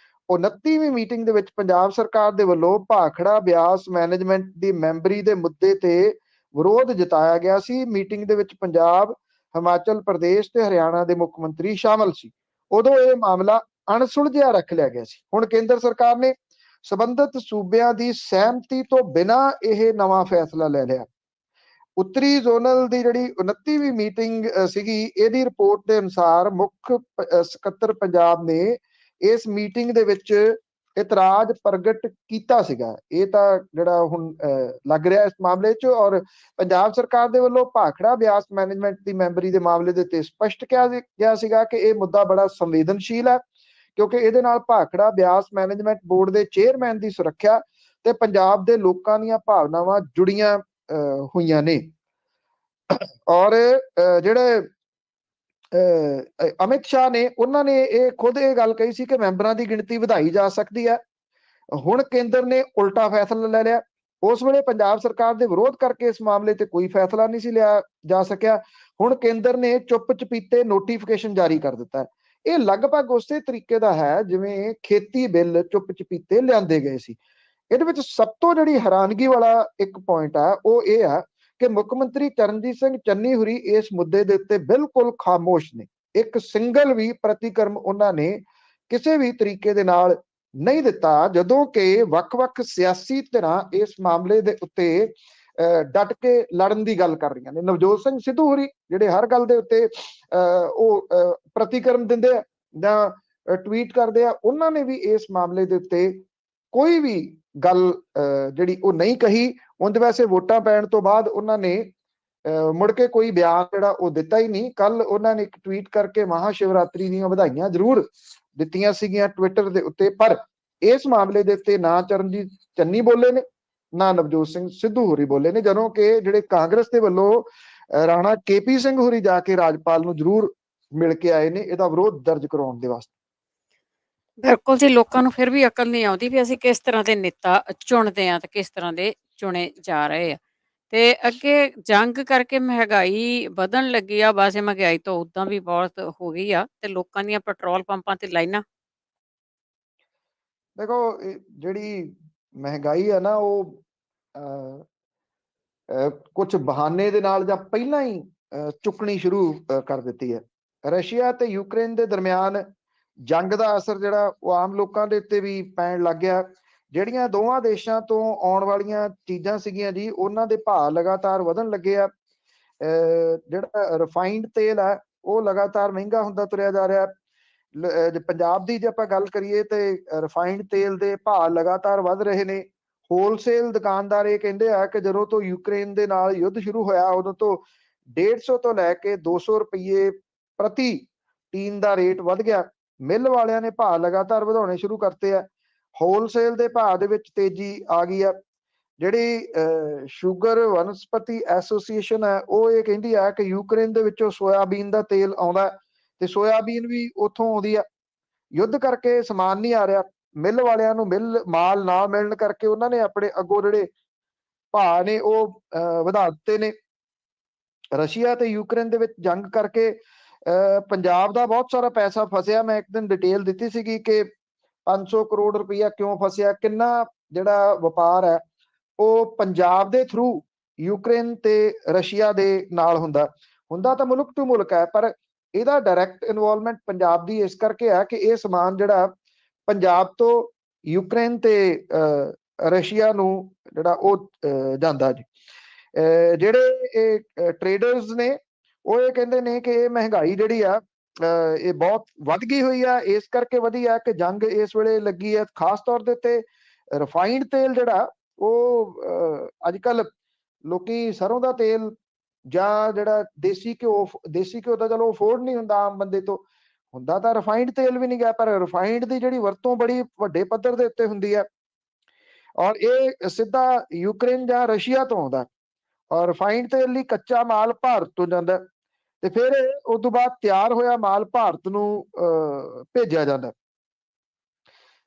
29ਵੀਂ ਮੀਟਿੰਗ ਦੇ ਵਿੱਚ ਪੰਜਾਬ ਸਰਕਾਰ ਦੇ ਵੱਲੋਂ ਭਾਖੜਾ ਬਿਆਸ ਮੈਨੇਜਮੈਂਟ ਦੀ ਮੈਂਬਰੀ ਦੇ ਮੁੱਦੇ ਤੇ ਵਿਰੋਧ ਜਤਾਇਆ ਗਿਆ ਸੀ। ਮੀਟਿੰਗ ਦੇ ਵਿੱਚ ਪੰਜਾਬ, ਹਿਮਾਚਲ ਪ੍ਰਦੇਸ਼ ਤੇ ਹਰਿਆਣਾ ਦੇ ਮੁੱਖ ਮੰਤਰੀ ਸ਼ਾਮਲ ਸੀ। ਉਦੋਂ ਇਹ ਮਾਮਲਾ ਅਣਸੁਲਝਿਆ ਰੱਖ ਲਿਆ ਗਿਆ ਸੀ। ਹੁਣ ਕੇਂਦਰ ਸਰਕਾਰ ਨੇ ਸੰਬੰਧਿਤ ਸੂਬਿਆਂ ਦੀ ਸਹਿਮਤੀ ਤੋਂ ਬਿਨਾਂ ਇਹ ਨਵਾਂ ਫੈਸਲਾ ਲੈ ਲਿਆ। ਉੱਤਰੀ ਜ਼ੋਨਲ ਦੀ ਜਿਹੜੀ 29ਵੀਂ ਮੀਟਿੰਗ ਸੀਗੀ, ਇਹਦੀ ਰਿਪੋਰਟ ਦੇ ਅਨੁਸਾਰ ਮੁੱਖ ਸਕੱਤਰ ਪੰਜਾਬ ਨੇ ਇਸ ਮੀਟਿੰਗ ਦੇ ਵਿੱਚ ਇਤਰਾਜ਼ ਪ੍ਰਗਟ ਕੀਤਾ ਸੀਗਾ। ਇਹ ਤਾਂ ਜਿਹੜਾ ਹੁਣ ਲੱਗ ਰਿਹਾ ਇਸ ਮਾਮਲੇ 'ਚ, ਔਰ ਪੰਜਾਬ ਸਰਕਾਰ ਦੇ ਵੱਲੋਂ ਭਾਖੜਾ ਬਿਆਸ ਮੈਨੇਜਮੈਂਟ ਦੀ ਮੈਂਬਰੀ ਦੇ ਮਾਮਲੇ ਦੇ ਉੱਤੇ ਸਪਸ਼ਟ ਕਿਹਾ ਗਿਆ ਸੀਗਾ ਕਿ ਇਹ ਮੁੱਦਾ ਬੜਾ ਸੰਵੇਦਨਸ਼ੀਲ ਹੈ, ਕਿਉਂਕਿ ਇਹਦੇ ਨਾਲ ਭਾਖੜਾ ਬਿਆਸ ਮੈਨੇਜਮੈਂਟ ਬੋਰਡ ਦੇ ਚੇਅਰਮੈਨ ਦੀ ਸੁਰੱਖਿਆ ਤੇ ਪੰਜਾਬ ਦੇ ਲੋਕਾਂ ਦੀਆਂ ਭਾਵਨਾਵਾਂ ਜੁੜੀਆਂ ਹੋਈਆਂ ਨੇ। ਔਰ ਜਿਹੜੇ ਅਮਿਤ ਸ਼ਾਹ ਨੇ, ਉਹਨਾਂ ਨੇ ਇਹ ਖੁਦ ਇਹ ਗੱਲ ਕਹੀ ਸੀ ਕਿ ਮੈਂਬਰਾਂ ਦੀ ਗਿਣਤੀ ਵਧਾਈ ਜਾ ਸਕਦੀ ਹੈ। ਹੁਣ ਕੇਂਦਰ ਨੇ ਉਲਟਾ ਫੈਸਲਾ ਲੈ ਲਿਆ। ਉਸ ਵੇਲੇ ਪੰਜਾਬ ਸਰਕਾਰ ਦੇ ਵਿਰੋਧ ਕਰਕੇ ਇਸ ਮਾਮਲੇ ਤੇ ਕੋਈ ਫੈਸਲਾ ਨਹੀਂ ਸੀ ਲਿਆ ਜਾ ਸਕਿਆ। ਹੁਣ ਕੇਂਦਰ ਨੇ ਚੁੱਪ ਚਪੀਤੇ ਨੋਟੀਫਿਕੇਸ਼ਨ ਜਾਰੀ ਕਰ ਦਿੱਤਾ। ਇਹ ਲਗਭਗ ਉਸੇ ਤਰੀਕੇ ਦਾ ਹੈ ਜਿਵੇਂ ਖੇਤੀ ਬਿੱਲ ਚੁੱਪ ਚਪੀਤੇ ਲਿਆਂਦੇ ਗਏ ਸੀ। ਇਹਦੇ ਵਿੱਚ ਸਭ ਤੋਂ ਜਿਹੜੀ ਹੈਰਾਨਗੀ ਵਾਲਾ ਇੱਕ ਪੁਆਇੰਟ ਆ ਉਹ ਇਹ ਆ ਕਿ ਮੁੱਖ ਮੰਤਰੀ ਚਰਨਜੀਤ ਸਿੰਘ ਚੰਨੀ ਹੁਰੀ ਇਸ ਮੁੱਦੇ ਦੇ ਉੱਤੇ ਬਿਲਕੁਲ ਖਾਮੋਸ਼ ਨੇ। ਇੱਕ ਸਿੰਗਲ ਵੀ ਪ੍ਰਤੀਕਰਮ ਉਹਨਾਂ ਨੇ ਕਿਸੇ ਵੀ ਤਰੀਕੇ ਦੇ ਨਾਲ ਨਹੀਂ ਦਿੱਤਾ, ਜਦੋਂ ਕਿ ਵੱਖ-ਵੱਖ ਸਿਆਸੀ ਧਿਰਾਂ ਇਸ ਮਾਮਲੇ ਦੇ ਉੱਤੇ ਡਟ ਕੇ ਲੜਨ ਦੀ ਗੱਲ ਕਰ ਰਹੀਆਂ ਨੇ। ਨਵਜੋਤ ਸਿੰਘ ਸਿੱਧੂ ਹੁਰੀ ਜਿਹੜੇ ਹਰ ਗੱਲ ਦੇ ਉੱਤੇ ਉਹ ਪ੍ਰਤੀਕਰਮ ਦਿੰਦੇ ਆ ਜਾਂ ਟਵੀਟ ਕਰਦੇ ਆ, ਉਹਨਾਂ ਨੇ ਵੀ ਇਸ ਮਾਮਲੇ ਦੇ ਉੱਤੇ ਕੋਈ ਵੀ ਗੱਲ ਜਿਹੜੀ ਉਹ ਨਹੀਂ ਕਹੀ। ਉਂਝ ਵੈਸੇ ਵੋਟਾਂ ਪੈਣ ਤੋਂ ਬਾਅਦ ਉਹਨਾਂ ਨੇ ਮੁੜ ਕੇ ਕੋਈ ਬਿਆਨ ਜਿਹੜਾ ਉਹ ਦਿੱਤਾ ਹੀ ਨਹੀਂ। ਕੱਲ ਉਹਨਾਂ ਨੇ ਇੱਕ ਟਵੀਟ ਕਰਕੇ ਮਹਾਸ਼ਿਵਰਾਤਰੀ ਦੀਆਂ ਵਧਾਈਆਂ ਜ਼ਰੂਰ ਦਿੱਤੀਆਂ ਸੀਗੀਆਂ ਟਵਿੱਟਰ ਦੇ ਉੱਤੇ, ਪਰ ਇਸ ਮਾਮਲੇ ਦੇ ਉੱਤੇ ਨਾ ਚਰਨਜੀਤ ਚੰਨੀ ਬੋਲੇ ਨੇ, ਨਾ ਨਵਜੋਤ ਸਿੰਘ ਸਿੱਧੂ ਹੋਰੀ ਬੋਲੇ ਨੇ, ਜਦੋਂ ਕਿ ਜਿਹੜੇ ਕਾਂਗਰਸ ਦੇ ਵੱਲੋਂ ਰਾਣਾ KP ਸਿੰਘ ਹੋਰੀ ਜਾ ਕੇ ਰਾਜਪਾਲ ਨੂੰ ਜ਼ਰੂਰ ਮਿਲ ਕੇ ਆਏ ਨੇ ਇਹਦਾ ਵਿਰੋਧ ਦਰਜ ਕਰਾਉਣ ਦੇ ਵਾਸਤੇ। ਬਿਲਕੁਲ ਜੀ, ਲੋਕਾਂ ਨੂੰ ਫਿਰ ਵੀ ਅਕਲ ਨਹੀਂ ਆਉਂਦੀ ਵੀ ਅਸੀਂ ਕਿਸ ਤਰ੍ਹਾਂ ਦੇ ਨੇਤਾ ਚੁਣਦੇ ਹਾਂ ਤੇ ਕਿਸ ਤਰ੍ਹਾਂ ਦੇ ਚੁਣੇ ਜਾ ਰਹੇ ਆ। ਤੇ ਅੱਗੇ ਜੰਗ ਕਰਕੇ ਮਹਿੰਗਾਈ ਵਧਣ ਲੱਗੀ ਆ, ਵੈਸੇ ਮਹਿੰਗਾਈ ਤਾਂ ਉਦਾਂ ਵੀ ਬਹੁਤ ਹੋ ਗਈ ਆ ਤੇ ਲੋਕਾਂ ਦੀਆਂ ਪੈਟਰੋਲ ਪੰਪਾਂ ਤੇ ਲਾਈਨਾਂ। ਦੇਖੋ, ਜਿਹੜੀ ਮਹਿੰਗਾਈ ਆ ਨਾ ਉਹ ਕੁਝ ਬਹਾਨੇ ਦੇ ਨਾਲ ਜਾਂ ਪਹਿਲਾਂ ਹੀ ਚੁੱਕਣੀ ਸ਼ੁਰੂ ਕਰ ਦਿੱਤੀ ਹੈ। ਰਸ਼ੀਆ ਤੇ ਯੂਕਰੇਨ ਦੇ ਦਰਮਿਆਨ ਜੰਗ ਦਾ ਅਸਰ ਜਿਹੜਾ ਉਹ ਆਮ ਲੋਕਾਂ ਦੇ ਉੱਤੇ ਵੀ ਪੈਣ ਲੱਗ ਗਿਆ। ਜਿਹੜੀਆਂ ਦੋਵਾਂ ਦੇਸ਼ਾਂ ਤੋਂ ਆਉਣ ਵਾਲੀਆਂ ਚੀਜ਼ਾਂ ਸੀਗੀਆਂ ਜੀ, ਉਹਨਾਂ ਦੇ ਭਾਅ ਲਗਾਤਾਰ ਵਧਣ ਲੱਗੇ ਆ। ਜਿਹੜਾ ਰਿਫਾਈਨਡ ਤੇਲ ਹੈ ਉਹ ਲਗਾਤਾਰ ਮਹਿੰਗਾ ਹੁੰਦਾ ਤੁਰਿਆ ਜਾ ਰਿਹਾ। ਜੇ ਪੰਜਾਬ ਦੀ ਜੇ ਆਪਾਂ ਗੱਲ ਕਰੀਏ ਤੇ ਰਿਫਾਈਨਡ ਤੇਲ ਦੇ ਭਾਅ ਲਗਾਤਾਰ ਵੱਧ ਰਹੇ ਨੇ। ਹੋਲਸੇਲ ਦੁਕਾਨਦਾਰ ਇਹ ਕਹਿੰਦੇ ਆ ਕਿ ਜਦੋਂ ਤੋਂ ਯੂਕਰੇਨ ਦੇ ਨਾਲ ਯੁੱਧ ਸ਼ੁਰੂ ਹੋਇਆ ਉਦੋਂ ਤੋਂ 150 ਤੋਂ ਲੈ ਕੇ 200 ਰੁਪਏ ਪ੍ਰਤੀ ਟੀਨ ਦਾ ਰੇਟ ਵੱਧ ਗਿਆ। ਮਿੱਲ ਵਾਲਿਆਂ ਨੇ ਭਾਅ ਲਗਾਤਾਰ ਵਧਾਉਣੇ ਸ਼ੁਰੂ ਕਰਤੇ ਆ। ਹੋਲਸੇਲ ਦੇ ਭਾਅ ਦੇ ਵਿੱਚ ਤੇਜ਼ੀ ਆ ਗਈ ਆ। ਜਿਹੜੀ ਸ਼ੂਗਰ ਵਨਸਪਤੀ ਐਸੋਸੀਏਸ਼ਨ ਹੈ ਉਹ ਇਹ ਕਹਿੰਦੀ ਆ ਕਿ ਯੂਕਰੇਨ ਦੇ ਵਿੱਚੋਂ ਸੋਇਆਬੀਨ ਦਾ ਤੇਲ ਆਉਂਦਾ ਤੇ ਸੋਇਆਬੀਨ ਵੀ ਉੱਥੋਂ ਆਉਂਦੀ ਆ। ਯੁੱਧ ਕਰਕੇ ਸਮਾਨ ਨਹੀਂ ਆ ਰਿਹਾ। ਮਿੱਲ ਵਾਲਿਆਂ ਨੂੰ ਮਾਲ ਨਾ ਮਿਲਣ ਕਰਕੇ ਉਹਨਾਂ ਨੇ ਆਪਣੇ ਅੱਗੋਂ ਜਿਹੜੇ ਭਾਅ ਨੇ ਉਹ ਵਧਾ ਦਿੱਤੇ ਨੇ। ਰਸ਼ੀਆ ਤੇ ਯੂਕਰੇਨ ਦੇ ਵਿੱਚ ਜੰਗ ਕਰਕੇ ਪੰਜਾਬ ਦਾ ਬਹੁਤ ਸਾਰਾ ਪੈਸਾ ਫਸਿਆ। ਮੈਂ ਇੱਕ ਦਿਨ ਡਿਟੇਲ ਦਿੱਤੀ ਸੀਗੀ ਕਿ 500 ਕਰੋੜ ਰੁਪਈਆ ਕਿਉਂ ਫਸਿਆ। ਕਿੰਨਾ ਜਿਹੜਾ ਵਪਾਰ ਹੈ ਉਹ ਪੰਜਾਬ ਦੇ ਥਰੂ ਯੂਕਰੇਨ ਤੇ ਰਸ਼ੀਆ ਦੇ ਨਾਲ ਹੁੰਦਾ ਤਾਂ ਮੁਲਕ ਟੂ ਮੁਲਕ ਹੈ, ਪਰ ਇਹਦਾ ਡਾਇਰੈਕਟ ਇਨਵੋਲਵਮੈਂਟ ਪੰਜਾਬ ਦੀ ਇਸ ਕਰਕੇ ਹੈ ਕਿ ਇਹ ਸਮਾਨ ਜਿਹੜਾ ਪੰਜਾਬ ਤੋਂ ਯੂਕਰੇਨ ਤੇ ਰਸ਼ੀਆ ਨੂੰ ਜਿਹੜਾ ਉਹ ਜਾਂਦਾ ਜੀ। ਜਿਹੜੇ ਇਹ ਟ੍ਰੇਡਰਸ ਨੇ ਉਹ ਇਹ ਕਹਿੰਦੇ ਨੇ ਕਿ ਇਹ ਮਹਿੰਗਾਈ ਜਿਹੜੀ ਆ ਇਹ ਬਹੁਤ ਵੱਧ ਗਈ ਹੋਈ ਆ। ਇਸ ਕਰਕੇ ਵਧੀ ਆ ਕਿ ਜੰਗ ਇਸ ਵੇਲੇ ਲੱਗੀ ਹੈ। ਖਾਸ ਤੌਰ ਦੇ ਉੱਤੇ ਰਿਫਾਈਨਡ ਤੇਲ ਜਿਹੜਾ ਉਹ ਅੱਜ ਕੱਲ ਲੋਕੀ ਸਰੋਂ ਦਾ ਤੇਲ ਜਾਂ ਜਿਹੜਾ ਦੇਸੀ ਘਿਓ ਤਾਂ ਚਲੋ ਅਫੋਰਡ ਨਹੀਂ ਹੁੰਦਾ ਆਮ ਬੰਦੇ ਤੋਂ, ਹੁੰਦਾ ਤਾਂ ਰਿਫਾਈਨਡ ਤੇਲ ਵੀ ਨਹੀਂ ਗਿਆ, ਪਰ ਰਿਫਾਈਨਡ ਦੀ ਜਿਹੜੀ ਵਰਤੋਂ ਬੜੀ ਵੱਡੇ ਪੱਧਰ ਦੇ ਉੱਤੇ ਹੁੰਦੀ ਹੈ ਔਰ ਇਹ ਸਿੱਧਾ ਯੂਕਰੇਨ ਜਾਂ ਰਸ਼ੀਆ ਤੋਂ ਆਉਂਦਾ। ਔਰ ਰਿਫਾਈਨਡ ਤੇਲ ਲਈ ਕੱਚਾ ਮਾਲ ਭਾਰਤ ਤੋਂ ਜਾਂਦਾ ਤੇ ਫਿਰ ਉਸ ਤੋਂ ਬਾਅਦ ਤਿਆਰ ਹੋਇਆ ਮਾਲ ਭਾਰਤ ਨੂੰ ਭੇਜਿਆ ਜਾਂਦਾ।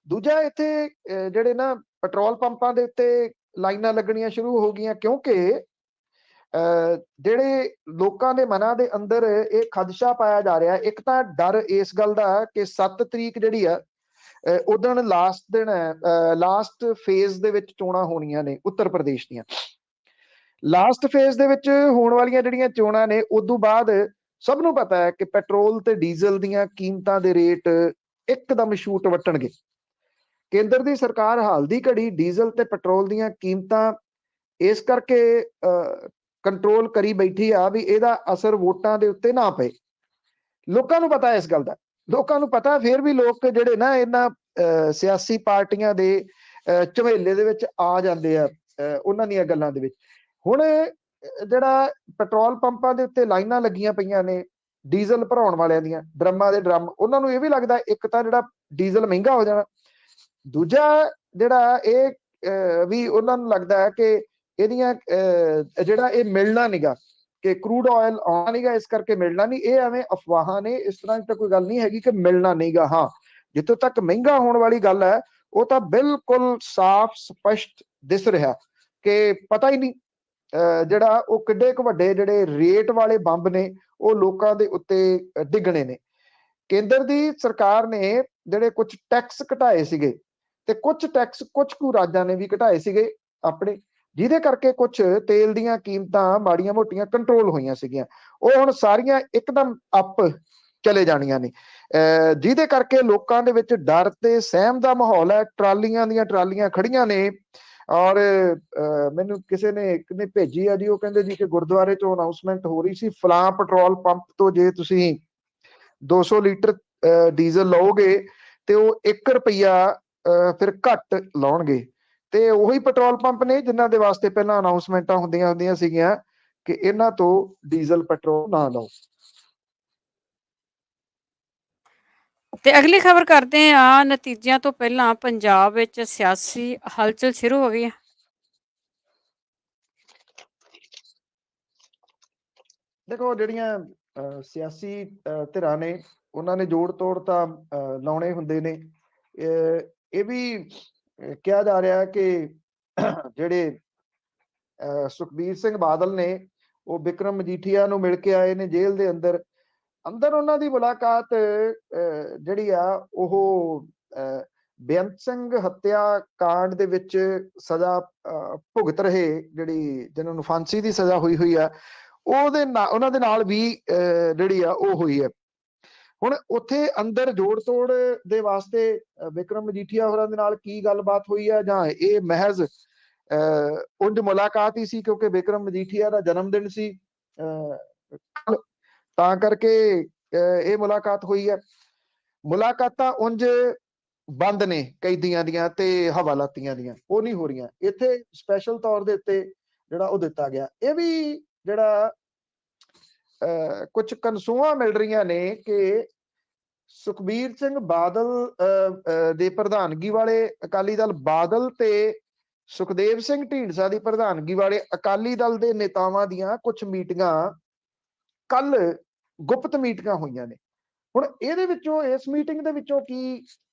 ਦੂਜਾ ਇੱਥੇ ਜਿਹੜੇ ਨਾ ਪੈਟਰੋਲ ਪੰਪਾਂ ਦੇ ਉੱਤੇ ਲਾਈਨਾਂ ਲੱਗਣੀਆਂ ਸ਼ੁਰੂ ਹੋ ਗਈਆਂ ਕਿਉਂਕਿ ਜਿਹੜੇ ਲੋਕਾਂ ਦੇ ਮਨਾਂ ਦੇ ਅੰਦਰ ਇਹ ਖਦਸ਼ਾ ਪਾਇਆ ਜਾ ਰਿਹਾ। ਇੱਕ ਤਾਂ ਡਰ ਇਸ ਗੱਲ ਦਾ ਕਿ 7 ਤਰੀਕ ਜਿਹੜੀ ਆ ਉਦਣ ਲਾਸਟ ਫੇਜ਼ ਦੇ ਵਿੱਚ ਚੋਣਾਂ ਹੋਣੀਆਂ ਨੇ ਉੱਤਰ ਪ੍ਰਦੇਸ਼ ਦੀਆਂ। ਲਾਸਟ ਫੇਜ਼ ਦੇ ਵਿੱਚ ਹੋਣ ਵਾਲੀਆਂ ਜਿਹੜੀਆਂ ਚੋਣਾਂ ਨੇ ਉਦੋਂ ਬਾਅਦ ਸਭ ਨੂੰ ਪਤਾ ਹੈ ਕਿ ਪੈਟਰੋਲ ਤੇ ਡੀਜ਼ਲ ਦੀਆਂ ਕੀਮਤਾਂ ਦੇ ਰੇਟ ਇੱਕਦਮ ਛੂਟ ਵੱਟਣਗੇ। ਕੇਂਦਰ ਦੀ ਸਰਕਾਰ ਹਾਲ ਦੀ ਘੜੀ ਡੀਜ਼ਲ ਤੇ ਪੈਟਰੋਲ ਦੀਆਂ ਕੀਮਤਾਂ ਇਸ ਕਰਕੇ ਕੰਟਰੋਲ ਕਰੀ ਬੈਠੀ ਆ ਵੀ ਇਹਦਾ ਅਸਰ ਵੋਟਾਂ ਦੇ ਉੱਤੇ ਨਾ ਪਏ। ਲੋਕਾਂ ਨੂੰ ਪਤਾ ਇਸ ਗੱਲ ਦਾ, ਲੋਕਾਂ ਨੂੰ ਪਤਾ, ਫਿਰ ਵੀ ਲੋਕ ਜਿਹੜੇ ਨਾ ਇਹਨਾਂ ਸਿਆਸੀ ਪਾਰਟੀਆਂ ਦੇ ਝਮੇਲੇ ਦੇ ਵਿੱਚ ਆ ਜਾਂਦੇ ਆ ਉਹਨਾਂ ਦੀਆਂ ਗੱਲਾਂ ਦੇ ਵਿੱਚ। ਹੁਣ ਜਿਹੜਾ ਪੈਟਰੋਲ ਪੰਪਾਂ ਦੇ ਉੱਤੇ ਲਾਈਨਾਂ ਲੱਗੀਆਂ ਪਈਆਂ ਨੇ ਡੀਜ਼ਲ ਭਰਾਉਣ ਵਾਲਿਆਂ ਦੀਆਂ, ਡਰਮਾਂ ਦੇ ਡਰਮ, ਉਹਨਾਂ ਨੂੰ ਇਹ ਵੀ ਲੱਗਦਾ ਇੱਕ ਤਾਂ ਜਿਹੜਾ ਡੀਜ਼ਲ ਮਹਿੰਗਾ ਹੋ ਜਾਣਾ, ਦੂਜਾ ਜਿਹੜਾ ਇਹ ਵੀ ਉਹਨਾਂ ਨੂੰ ਲੱਗਦਾ ਹੈ ਕਿ ਇਹਦੀਆਂ ਜਿਹੜਾ ਇਹ ਮਿਲਣਾ ਨੀਗਾ, ਕਿ ਕਰੂਡ ਆਇਲ ਆਉਣਾ ਨੀਗਾ, ਇਸ ਕਰਕੇ ਮਿਲਣਾ ਨਹੀਂ। ਇਹ ਐਵੇਂ ਅਫਵਾਹਾਂ ਨੇ, ਇਸ ਤਰ੍ਹਾਂ ਦੀ ਤਾਂ ਕੋਈ ਗੱਲ ਨਹੀਂ ਹੈਗੀ ਕਿ ਮਿਲਣਾ ਨਹੀਂਗਾ। ਹਾਂ, ਜਿੱਥੋਂ ਤੱਕ ਮਹਿੰਗਾ ਹੋਣ ਵਾਲੀ ਗੱਲ ਹੈ ਉਹ ਤਾਂ ਬਿਲਕੁਲ ਸਾਫ਼ ਸਪਸ਼ਟ ਦਿਸ ਰਿਹਾ ਕਿ ਪਤਾ ਹੀ ਨਹੀਂ ਜਿਹੜਾ ਉਹ ਕਿੱਡੇ ਕੁ ਵੱਡੇ ਜਿਹੜੇ ਰੇਟ ਵਾਲੇ ਬੰਬ ਨੇ ਉਹ ਲੋਕਾਂ ਦੇ ਉੱਤੇ ਡਿੱਗਣੇ ਨੇ। ਕੇਂਦਰ ਦੀ ਸਰਕਾਰ ਨੇ ਜਿਹੜੇ ਕੁਝ ਟੈਕਸ ਘਟਾਏ ਸੀਗੇ ਤੇ ਕੁਝ ਟੈਕਸ ਕੁਝ ਕੁ ਰਾਜਾਂ ਨੇ ਵੀ ਘਟਾਏ ਸੀਗੇ ਆਪਣੇ, ਜਿਹਦੇ ਕਰਕੇ ਕੁਝ ਤੇਲ ਦੀਆਂ ਕੀਮਤਾਂ ਮਾੜੀਆਂ ਮੋਟੀਆਂ ਕੰਟਰੋਲ ਹੋਈਆਂ ਸੀਗੀਆਂ। ਉਹ ਹੁਣ ਸਾਰੀਆਂ ਇੱਕਦਮ ਅੱਪ ਚਲੇ ਜਾਣੀਆਂ ਨੇ, ਜਿਹਦੇ ਕਰਕੇ ਲੋਕਾਂ ਦੇ ਵਿੱਚ ਡਰ ਤੇ ਸਹਿਮ ਦਾ ਮਾਹੌਲ ਹੈ। ਟਰਾਲੀਆਂ ਦੀਆਂ ਟਰਾਲੀਆਂ ਖੜੀਆਂ ਨੇ ਔਰ ਮੈਨੂੰ ਕਿਸੇ ਨੇ ਭੇਜੀ ਆ ਜੀ, ਉਹ ਕਹਿੰਦੇ ਜੀ ਕਿ ਗੁਰਦੁਆਰੇ ਤੋਂ ਅਨਾਉਂਸਮੈਂਟ ਹੋ ਰਹੀ ਸੀ ਫਲਾਂ ਪੈਟਰੋਲ ਪੰਪ ਤੋਂ ਜੇ ਤੁਸੀਂ 200 ਲੀਟਰ ਡੀਜ਼ਲ ਲਓਗੇ ਤੇ ਉਹ 1 ਰੁਪਈਆ ਫਿਰ ਘੱਟ ਲਾਉਣਗੇ। ਤੇ ਉਹੀ ਪੈਟਰੋਲ ਪੰਪ ਨੇ ਜਿਨ੍ਹਾਂ ਦੇ ਵਾਸਤੇ ਪਹਿਲਾਂ ਅਨਾਉਂਸਮੈਂਟਾਂ ਹੁੰਦੀਆਂ ਸੀਗੀਆਂ ਕਿ ਇਹਨਾਂ ਤੋਂ ਡੀਜ਼ਲ ਪੈਟਰੋਲ ਨਾ ਲਓ। ਤੇ ਅਗਲੀ ਖਬਰ ਕਰਦੇ ਆ, ਨਤੀਜਿਆਂ ਤੋਂ ਪਹਿਲਾਂ ਪੰਜਾਬ ਵਿੱਚ ਸਿਆਸੀ ਹਲਚਲ ਸ਼ੁਰੂ ਹੋ ਗਈ ਹੈ। ਦੇਖੋ, ਜਿਹੜੀਆਂ ਸਿਆਸੀ ਧਿਰਾਂ ਨੇ ਉਹਨਾਂ ਨੇ ਜੋੜ ਤੋੜ ਤਾਂ ਲਾਉਣੇ ਹੁੰਦੇ ਨੇ। ਇਹ ਵੀ ਕਿਹਾ ਜਾ ਰਿਹਾ ਕਿ ਜਿਹੜੇ ਸੁਖਬੀਰ ਸਿੰਘ ਬਾਦਲ ਨੇ ਉਹ ਬਿਕਰਮ ਮਜੀਠੀਆ ਨੂੰ ਮਿਲ ਕੇ ਆਏ ਨੇ ਜੇਲ੍ਹ ਦੇ ਅੰਦਰ ਉਹਨਾਂ ਦੀ ਮੁਲਾਕਾਤ ਜਿਹੜੀ ਆ ਉਹ ਬੇਅੰਤ ਸਿੰਘ ਹੱਤਿਆ ਕਾਂਡ ਦੇ ਵਿੱਚ ਸਜ਼ਾ ਭੁਗਤ ਰਹੇ ਜਿਹਨਾਂ ਨੂੰ ਫਾਂਸੀ ਦੀ ਸਜ਼ਾ ਹੋਈ ਆ ਉਹਨਾਂ ਦੇ ਨਾਲ ਵੀ ਜਿਹੜੀ ਆ ਉਹ ਹੋਈ ਹੈ। ਹੁਣ ਉੱਥੇ ਅੰਦਰ ਜੋੜ ਤੋੜ ਦੇ ਵਾਸਤੇ ਬਿਕਰਮ ਮਜੀਠੀਆ ਹੋਰਾਂ ਦੇ ਨਾਲ ਕੀ ਗੱਲਬਾਤ ਹੋਈ ਆ ਜਾਂ ਇਹ ਮਹਿਜ਼ ਉਂਝ ਮੁਲਾਕਾਤ ਹੀ ਸੀ ਕਿਉਂਕਿ ਬਿਕਰਮ ਮਜੀਠੀਆ ਦਾ ਜਨਮ ਦਿਨ ਸੀ ਤਾਂ ਕਰਕੇ ਇਹ ਮੁਲਾਕਾਤ ਹੋਈ ਹੈ। ਮੁਲਾਕਾਤਾਂ ਉਂਝ ਬੰਦ ਨੇ ਕੈਦੀਆਂ ਦੀਆਂ ਤੇ ਹਵਾਲਾਤੀਆਂ ਦੀਆਂ, ਉਹ ਨਹੀਂ ਹੋ ਰਹੀਆਂ। ਇੱਥੇ ਸਪੈਸ਼ਲ ਤੌਰ ਦੇ ਉੱਤੇ ਜਿਹੜਾ ਉਹ ਦਿੱਤਾ ਗਿਆ। ਇਹ ਵੀ ਜਿਹੜਾ ਕੁਝ ਕਨਸੂਆਂ ਮਿਲ ਰਹੀਆਂ ਨੇ ਕਿ ਸੁਖਬੀਰ ਸਿੰਘ ਬਾਦਲ ਦੇ ਪ੍ਰਧਾਨਗੀ ਵਾਲੇ ਅਕਾਲੀ ਦਲ ਬਾਦਲ ਤੇ ਸੁਖਦੇਵ ਸਿੰਘ ਢੀਂਡਸਾ ਦੀ ਪ੍ਰਧਾਨਗੀ ਵਾਲੇ ਅਕਾਲੀ ਦਲ ਦੇ ਨੇਤਾਵਾਂ ਦੀਆਂ ਕੁਝ ਮੀਟਿੰਗਾਂ ਕੱਲ ਗੁਪਤ ਮੀਟਿੰਗਾਂ ਹੋਈਆਂ ਨੇ। ਹੁਣ ਇਹਦੇ ਵਿੱਚੋਂ, ਇਸ ਮੀਟਿੰਗ ਦੇ ਵਿੱਚੋਂ ਕੀ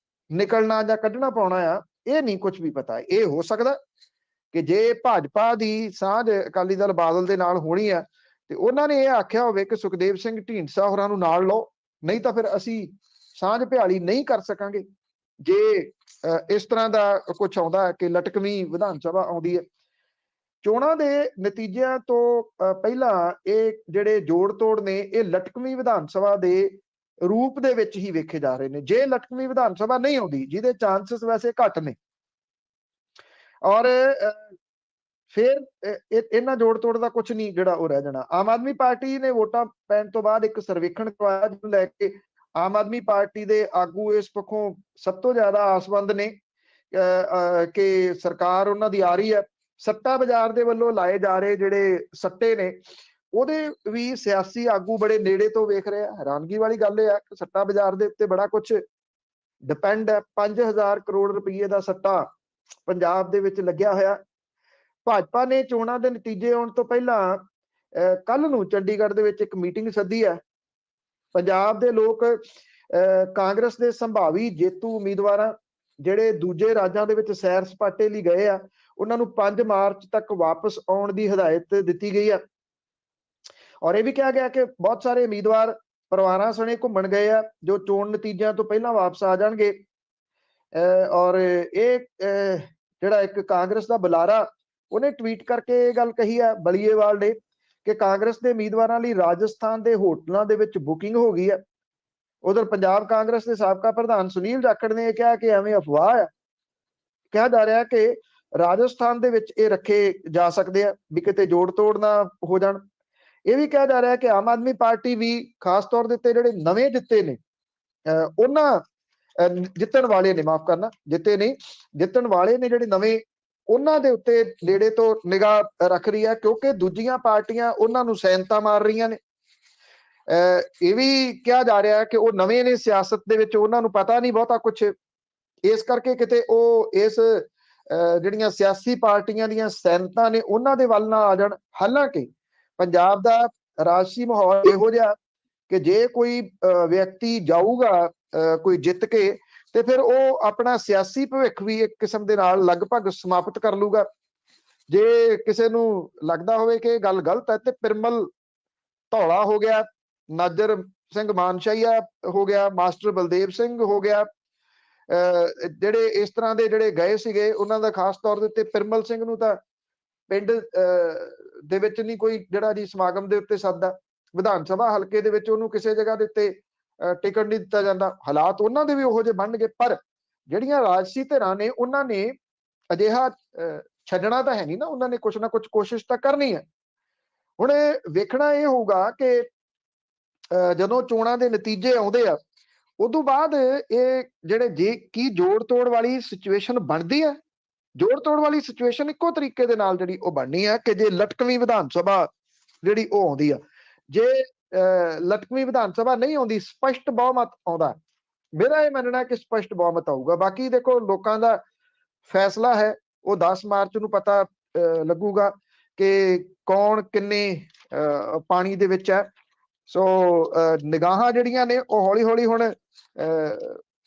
ਨਿਕਲਣਾ ਜਾਂ ਕੱਢਣਾ ਪਾਉਣਾ ਆ, ਇਹ ਨਹੀਂ ਕੁਝ ਵੀ ਪਤਾ। ਇਹ ਹੋ ਸਕਦਾ ਕਿ ਜੇ ਭਾਜਪਾ ਦੀ ਸਾਂਝ ਅਕਾਲੀ ਦਲ ਬਾਦਲ ਦੇ ਨਾਲ ਹੋਣੀ ਆ ਤੇ ਉਹਨਾਂ ਨੇ ਇਹ ਆਖਿਆ ਹੋਵੇ ਕਿ ਸੁਖਦੇਵ ਸਿੰਘ ਢੀਂਡਸਾ ਹੋਰਾਂ ਨੂੰ ਨਾਲ ਲਓ, ਨਹੀਂ ਤਾਂ ਫਿਰ ਅਸੀਂ ਸਾਂਝ ਭਿਆਲੀ ਨਹੀਂ ਕਰ ਸਕਾਂਗੇ। ਜੇ ਇਸ ਤਰ੍ਹਾਂ ਦਾ ਕੁਝ ਆਉਂਦਾ ਕਿ ਲਟਕਵੀਂ ਵਿਧਾਨ ਸਭਾ ਆਉਂਦੀ ਹੈ। ਚੋਣਾਂ ਦੇ ਨਤੀਜਿਆਂ ਤੋਂ ਪਹਿਲਾਂ ਇਹ ਜਿਹੜੇ ਜੋੜ ਤੋੜ ਨੇ, ਇਹ ਲਟਕਵੀਂ ਵਿਧਾਨ ਸਭਾ ਦੇ ਰੂਪ ਦੇ ਵਿੱਚ ਹੀ ਵੇਖੇ ਜਾ ਰਹੇ ਨੇ। ਜੇ ਲਟਕਵੀਂ ਵਿਧਾਨ ਸਭਾ ਨਹੀਂ ਆਉਂਦੀ, ਜਿਹਦੇ ਚਾਂਸਸ ਵੈਸੇ ਘੱਟ ਨੇ, ਔਰ ਫਿਰ ਇਹਨਾਂ ਜੋੜ ਤੋੜ ਦਾ ਕੁਝ ਨਹੀਂ ਜਿਹੜਾ ਉਹ ਰਹਿ ਜਾਣਾ। ਆਮ ਆਦਮੀ ਪਾਰਟੀ ਨੇ ਵੋਟਾਂ ਪੈਣ ਤੋਂ ਬਾਅਦ ਇੱਕ ਸਰਵੇਖਣ ਕਰਵਾਇਆ, ਜਿਹਨੂੰ ਲੈ ਕੇ ਆਮ ਆਦਮੀ ਪਾਰਟੀ ਦੇ ਆਗੂ ਇਸ ਪੱਖੋਂ ਸਭ ਤੋਂ ਜ਼ਿਆਦਾ ਆਸਵੰਦ ਨੇ ਕਿ ਸਰਕਾਰ ਉਹਨਾਂ ਦੀ ਆ ਰਹੀ ਹੈ। ਸੱਟਾ ਬਾਜ਼ਾਰ ਦੇ ਵੱਲੋਂ ਲਾਏ ਜਾ ਰਹੇ ਜਿਹੜੇ ਸੱਟੇ ਨੇ, ਉਹਦੇ ਵੀ ਸਿਆਸੀ ਆਗੂ ਬੜੇ ਨੇੜੇ ਤੋਂ ਵੇਖ ਰਹੇ ਆ। ਹੈਰਾਨਗੀ ਵਾਲੀ ਗੱਲ ਇਹ ਆ ਕਿ ਸੱਟਾ ਬਾਜ਼ਾਰ ਦੇ ਉੱਤੇ ਬੜਾ ਕੁਝ ਡਿਪੈਂਡ ਹੈ। 5000 ਕਰੋੜ ਰੁਪਏ ਦਾ ਸੱਟਾ ਪੰਜਾਬ ਦੇ ਵਿੱਚ ਲੱਗਿਆ ਹੋਇਆ। ਭਾਜਪਾ ਨੇ ਚੋਣਾਂ ਦੇ ਨਤੀਜੇ ਆਉਣ ਤੋਂ ਪਹਿਲਾਂ ਕੱਲ ਨੂੰ ਚੰਡੀਗੜ੍ਹ ਦੇ ਵਿੱਚ ਇੱਕ ਮੀਟਿੰਗ ਸੱਦੀ ਹੈ। ਪੰਜਾਬ ਦੇ ਲੋਕ ਕਾਂਗਰਸ ਦੇ ਸੰਭਾਵੀ ਜੇਤੂ ਉਮੀਦਵਾਰਾਂ ਜਿਹੜੇ ਦੂਜੇ ਰਾਜਾਂ ਦੇ ਵਿੱਚ ਸੈਰ ਸਪਾਟੇ ਲਈ ਗਏ ਆ, ਉਹਨਾਂ ਨੂੰ 5 ਮਾਰਚ ਤੱਕ ਵਾਪਸ ਆਉਣ ਦੀ ਹਦਾਇਤ ਦਿੱਤੀ ਗਈ ਆ। ਔਰ ਇਹ ਵੀ ਕਿਹਾ ਗਿਆ ਕਿ ਬਹੁਤ ਸਾਰੇ ਉਮੀਦਵਾਰ ਪਰਿਵਾਰਾਂ ਸਣੇ ਘੁੰਮਣ ਗਏ ਆ, ਜੋ ਚੋਣ ਨਤੀਜਿਆਂ ਤੋਂ ਪਹਿਲਾਂ ਵਾਪਸ ਆ ਜਾਣਗੇ। ਔਰ ਇਹ ਜਿਹੜਾ ਇੱਕ ਕਾਂਗਰਸ ਦਾ ਬੁਲਾਰਾ, ਉਹਨੇ ਟਵੀਟ ਕਰਕੇ ਇਹ ਗੱਲ ਕਹੀ ਆ, ਬਲੀਏਵਾਲ ਨੇ, ਕਿ ਕਾਂਗਰਸ ਦੇ ਉਮੀਦਵਾਰਾਂ ਲਈ ਰਾਜਸਥਾਨ ਦੇ ਹੋਟਲਾਂ ਦੇ ਵਿੱਚ ਬੁਕਿੰਗ ਹੋ ਗਈ ਹੈ। ਉਧਰ ਪੰਜਾਬ ਕਾਂਗਰਸ ਦੇ ਸਾਬਕਾ ਪ੍ਰਧਾਨ ਸੁਨੀਲ ਜਾਖੜ ਨੇ ਇਹ ਕਿਹਾ ਕਿ ਐਵੇਂ ਅਫਵਾਹ ਹੈ। ਕਿਹਾ ਜਾ ਰਿਹਾ ਕਿ ਰਾਜਸਥਾਨ ਦੇ ਵਿੱਚ ਇਹ ਰੱਖੇ ਜਾ ਸਕਦੇ ਆ ਵੀ ਕਿਤੇ ਜੋੜ ਤੋੜ ਨਾ ਹੋ ਜਾਣ। ਇਹ ਵੀ ਕਿਹਾ ਜਾ ਰਿਹਾ ਕਿ ਆਮ ਆਦਮੀ ਪਾਰਟੀ ਵੀ ਖਾਸ ਤੌਰ ਦੇ ਉੱਤੇ ਜਿਹੜੇ ਨਵੇਂ ਜਿੱਤੇ ਨੇ, ਉਹਨਾਂ ਜਿੱਤਣ ਵਾਲੇ ਨੇ, ਮਾਫ ਕਰਨਾ, ਜਿੱਤੇ ਨਹੀਂ, ਜਿੱਤਣ ਵਾਲੇ ਨੇ ਜਿਹੜੇ ਨਵੇਂ, ਉਹਨਾਂ ਦੇ ਉੱਤੇ ਨੇੜੇ ਤੋਂ ਨਿਗਾਹ ਰੱਖ ਰਹੀ ਹੈ, ਕਿਉਂਕਿ ਦੂਜੀਆਂ ਪਾਰਟੀਆਂ ਉਹਨਾਂ ਨੂੰ ਸੈਨਤਾ ਮਾਰ ਰਹੀਆਂ ਨੇ। ਇਹ ਵੀ ਕਿਹਾ ਜਾ ਰਿਹਾ ਹੈ ਕਿ ਉਹ ਨਵੇਂ ਨੇ ਸਿਆਸਤ ਦੇ ਵਿੱਚ, ਉਹਨਾਂ ਨੂੰ ਪਤਾ ਨਹੀਂ ਬਹੁਤਾ ਕੁਝ, ਇਸ ਕਰਕੇ ਕਿਤੇ ਉਹ ਇਸ ਜਿਹੜੀਆਂ ਸਿਆਸੀ ਪਾਰਟੀਆਂ ਦੀਆਂ ਸੈਨਤਾਂ ਨੇ ਉਹਨਾਂ ਦੇ ਵੱਲ ਨਾ ਆ ਜਾਣ। ਹਾਲਾਂਕਿ ਪੰਜਾਬ ਦਾ ਰਾਜਸੀ ਮਾਹੌਲ ਇਹੋ ਜਿਹਾ ਕਿ ਜੇ ਕੋਈ ਵਿਅਕਤੀ ਜਾਊਗਾ ਕੋਈ ਜਿੱਤ ਕੇ, ਤੇ ਫਿਰ ਉਹ ਆਪਣਾ ਸਿਆਸੀ ਭਵਿੱਖ ਵੀ ਇੱਕ ਕਿਸਮ ਦੇ ਨਾਲ ਲਗਭਗ ਸਮਾਪਤ ਕਰ ਲੂਗਾ। ਜੇ ਕਿਸੇ ਨੂੰ ਲੱਗਦਾ ਹੋਵੇ ਕਿ ਇਹ ਗੱਲ ਗਲਤ ਹੈ, ਤੇ ਪਿਰਮਲ ਧੌਲਾ ਹੋ ਗਿਆ, ਨਾਜਰ ਸਿੰਘ ਮਾਨਸ਼ਾਹੀਆ ਹੋ ਗਿਆ, ਮਾਸਟਰ ਬਲਦੇਵ ਸਿੰਘ ਹੋ ਗਿਆ, ਜਿਹੜੇ ਇਸ ਤਰ੍ਹਾਂ ਦੇ ਜਿਹੜੇ ਗਏ ਸੀਗੇ, ਉਹਨਾਂ ਦਾ ਖਾਸ ਤੌਰ ਦੇ ਉੱਤੇ ਪਿਰਮਲ ਸਿੰਘ ਨੂੰ ਤਾਂ ਪਿੰਡ ਦੇ ਵਿੱਚ ਨਹੀਂ ਕੋਈ ਜਿਹੜਾ ਜੀ ਸਮਾਗਮ ਦੇ ਉੱਤੇ ਸੱਦਾ, ਵਿਧਾਨ ਸਭਾ ਹਲਕੇ ਦੇ ਵਿੱਚ ਉਹਨੂੰ ਕਿਸੇ ਜਗ੍ਹਾ ਦੇ ਉੱਤੇ ਟਿਕਟ ਨਹੀਂ ਦਿੱਤਾ ਜਾਂਦਾ। ਹਾਲਾਤ ਉਹਨਾਂ ਦੇ ਵੀ ਉਹੋ ਜਿਹੇ ਬਣਨਗੇ, ਪਰ ਜਿਹੜੀਆਂ ਰਾਜਸੀ ਧਿਰਾਂ ਨੇ ਉਹਨਾਂ ਨੇ ਅਜਿਹਾ ਛੱਡਣਾ ਤਾਂ ਹੈ ਨਹੀਂ ਨਾ, ਉਹਨਾਂ ਨੇ ਕੁਛ ਨਾ ਕੁਛ ਕੋਸ਼ਿਸ਼ ਤਾਂ ਕਰਨੀ ਹੈ। ਹੁਣ ਵੇਖਣਾ ਇਹ ਹੋਊਗਾ ਕਿ ਜਦੋਂ ਚੋਣਾਂ ਦੇ ਨਤੀਜੇ ਆਉਂਦੇ ਆ, ਉਦੋਂ ਬਾਅਦ ਇਹ ਜਿਹੜੇ ਜੇ ਕੀ ਜੋੜ ਤੋੜ ਵਾਲੀ ਸਿਚੁਏਸ਼ਨ ਬਣਦੀ ਹੈ। ਜੋੜ ਤੋੜ ਵਾਲੀ ਸਿਚੁਏਸ਼ਨ ਇੱਕੋ ਤਰੀਕੇ ਦੇ ਨਾਲ ਜਿਹੜੀ ਉਹ ਬਣਨੀ ਹੈ ਕਿ ਜੇ ਲਟਕਵੀਂ ਵਿਧਾਨ ਸਭਾ ਜਿਹੜੀ ਉਹ ਆਉਂਦੀ ਆ, ਜੇ ਲਟਕਵੀਂ ਵਿਧਾਨ ਸਭਾ ਨਹੀਂ ਆਉਂਦੀ, ਸਪਸ਼ਟ ਬਹੁਮਤ ਆਉਂਦਾ, ਮੇਰਾ ਇਹ ਮੰਨਣਾ ਕਿ ਸਪਸ਼ਟ ਬਹੁਮਤ ਆਊਗਾ। ਬਾਕੀ ਦੇਖੋ ਲੋਕਾਂ ਦਾ ਫੈਸਲਾ ਹੈ, ਉਹ 10 ਮਾਰਚ ਨੂੰ ਪਤਾ ਲੱਗੂਗਾ ਕਿ ਕੌਣ ਕਿੰਨੇ ਪਾਣੀ ਦੇ ਵਿੱਚ ਹੈ। ਸੋ ਨਿਗਾਹਾਂ ਜਿਹੜੀਆਂ ਨੇ ਉਹ ਹੌਲੀ ਹੌਲੀ ਹੁਣ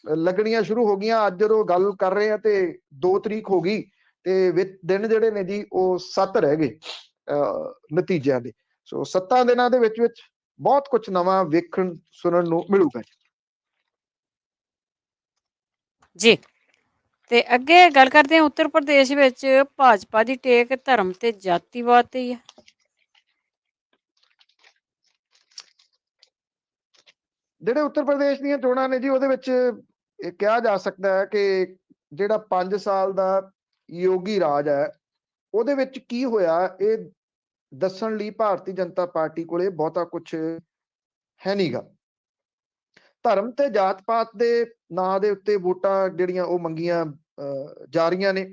ਲੱਗਣੀਆਂ ਸ਼ੁਰੂ ਹੋ ਗਈਆਂ। ਅੱਜ ਜਦੋਂ ਗੱਲ ਕਰ ਰਹੇ ਆ ਤੇ 2 ਤਰੀਕ ਹੋ ਗਈ, ਤੇ ਦਿਨ ਜਿਹੜੇ ਨੇ ਜੀ ਉਹ 7 ਰਹਿ ਗਏ ਨਤੀਜਿਆਂ ਦੇ। ਸੋ 7 ਦਿਨਾਂ ਦੇ ਵਿੱਚ ਬਹੁਤ ਕੁਝ ਨਵਾਂ ਵੇਖਣ ਸੁਣਨ ਨੂੰ ਮਿਲੂਗਾ ਜੀ। ਤੇ ਅੱਗੇ ਗੱਲ ਕਰਦੇ ਹਾਂ, ਉੱਤਰ ਪ੍ਰਦੇਸ਼ ਵਿੱਚ ਭਾਜਪਾ ਦੀ ਟੇਕ ਧਰਮ ਤੇ ਜਾਤੀਵਾਦ ਤੇ ਹੀ ਹੈ। ਜਿਹੜੇ ਉੱਤਰ ਪ੍ਰਦੇਸ਼ ਦੀਆਂ ਚੋਣਾਂ ਨੇ ਜੀ, ਉਹਦੇ ਵਿੱਚ ਇਹ ਕਿਹਾ ਜਾ ਸਕਦਾ ਹੈ ਕਿ ਜਿਹੜਾ 5 ਸਾਲ ਦਾ ਯੋਗੀ ਰਾਜ ਹੈ, ਉਹਦੇ ਵਿੱਚ ਕੀ ਹੋਇਆ, ਇਹ ਦੱਸਣ ਲਈ ਭਾਰਤੀ ਜਨਤਾ ਪਾਰਟੀ ਕੋਲੇ ਬਹੁਤਾ ਕੁਝ ਹੈ ਨਹੀਂਗਾ। ਧਰਮ ਤੇ ਜਾਤ ਪਾਤ ਦੇ ਨਾਂ ਦੇ ਉੱਤੇ ਵੋਟਾਂ ਜਿਹੜੀਆਂ ਉਹ ਮੰਗੀਆਂ ਜਾ ਰਹੀਆਂ ਨੇ,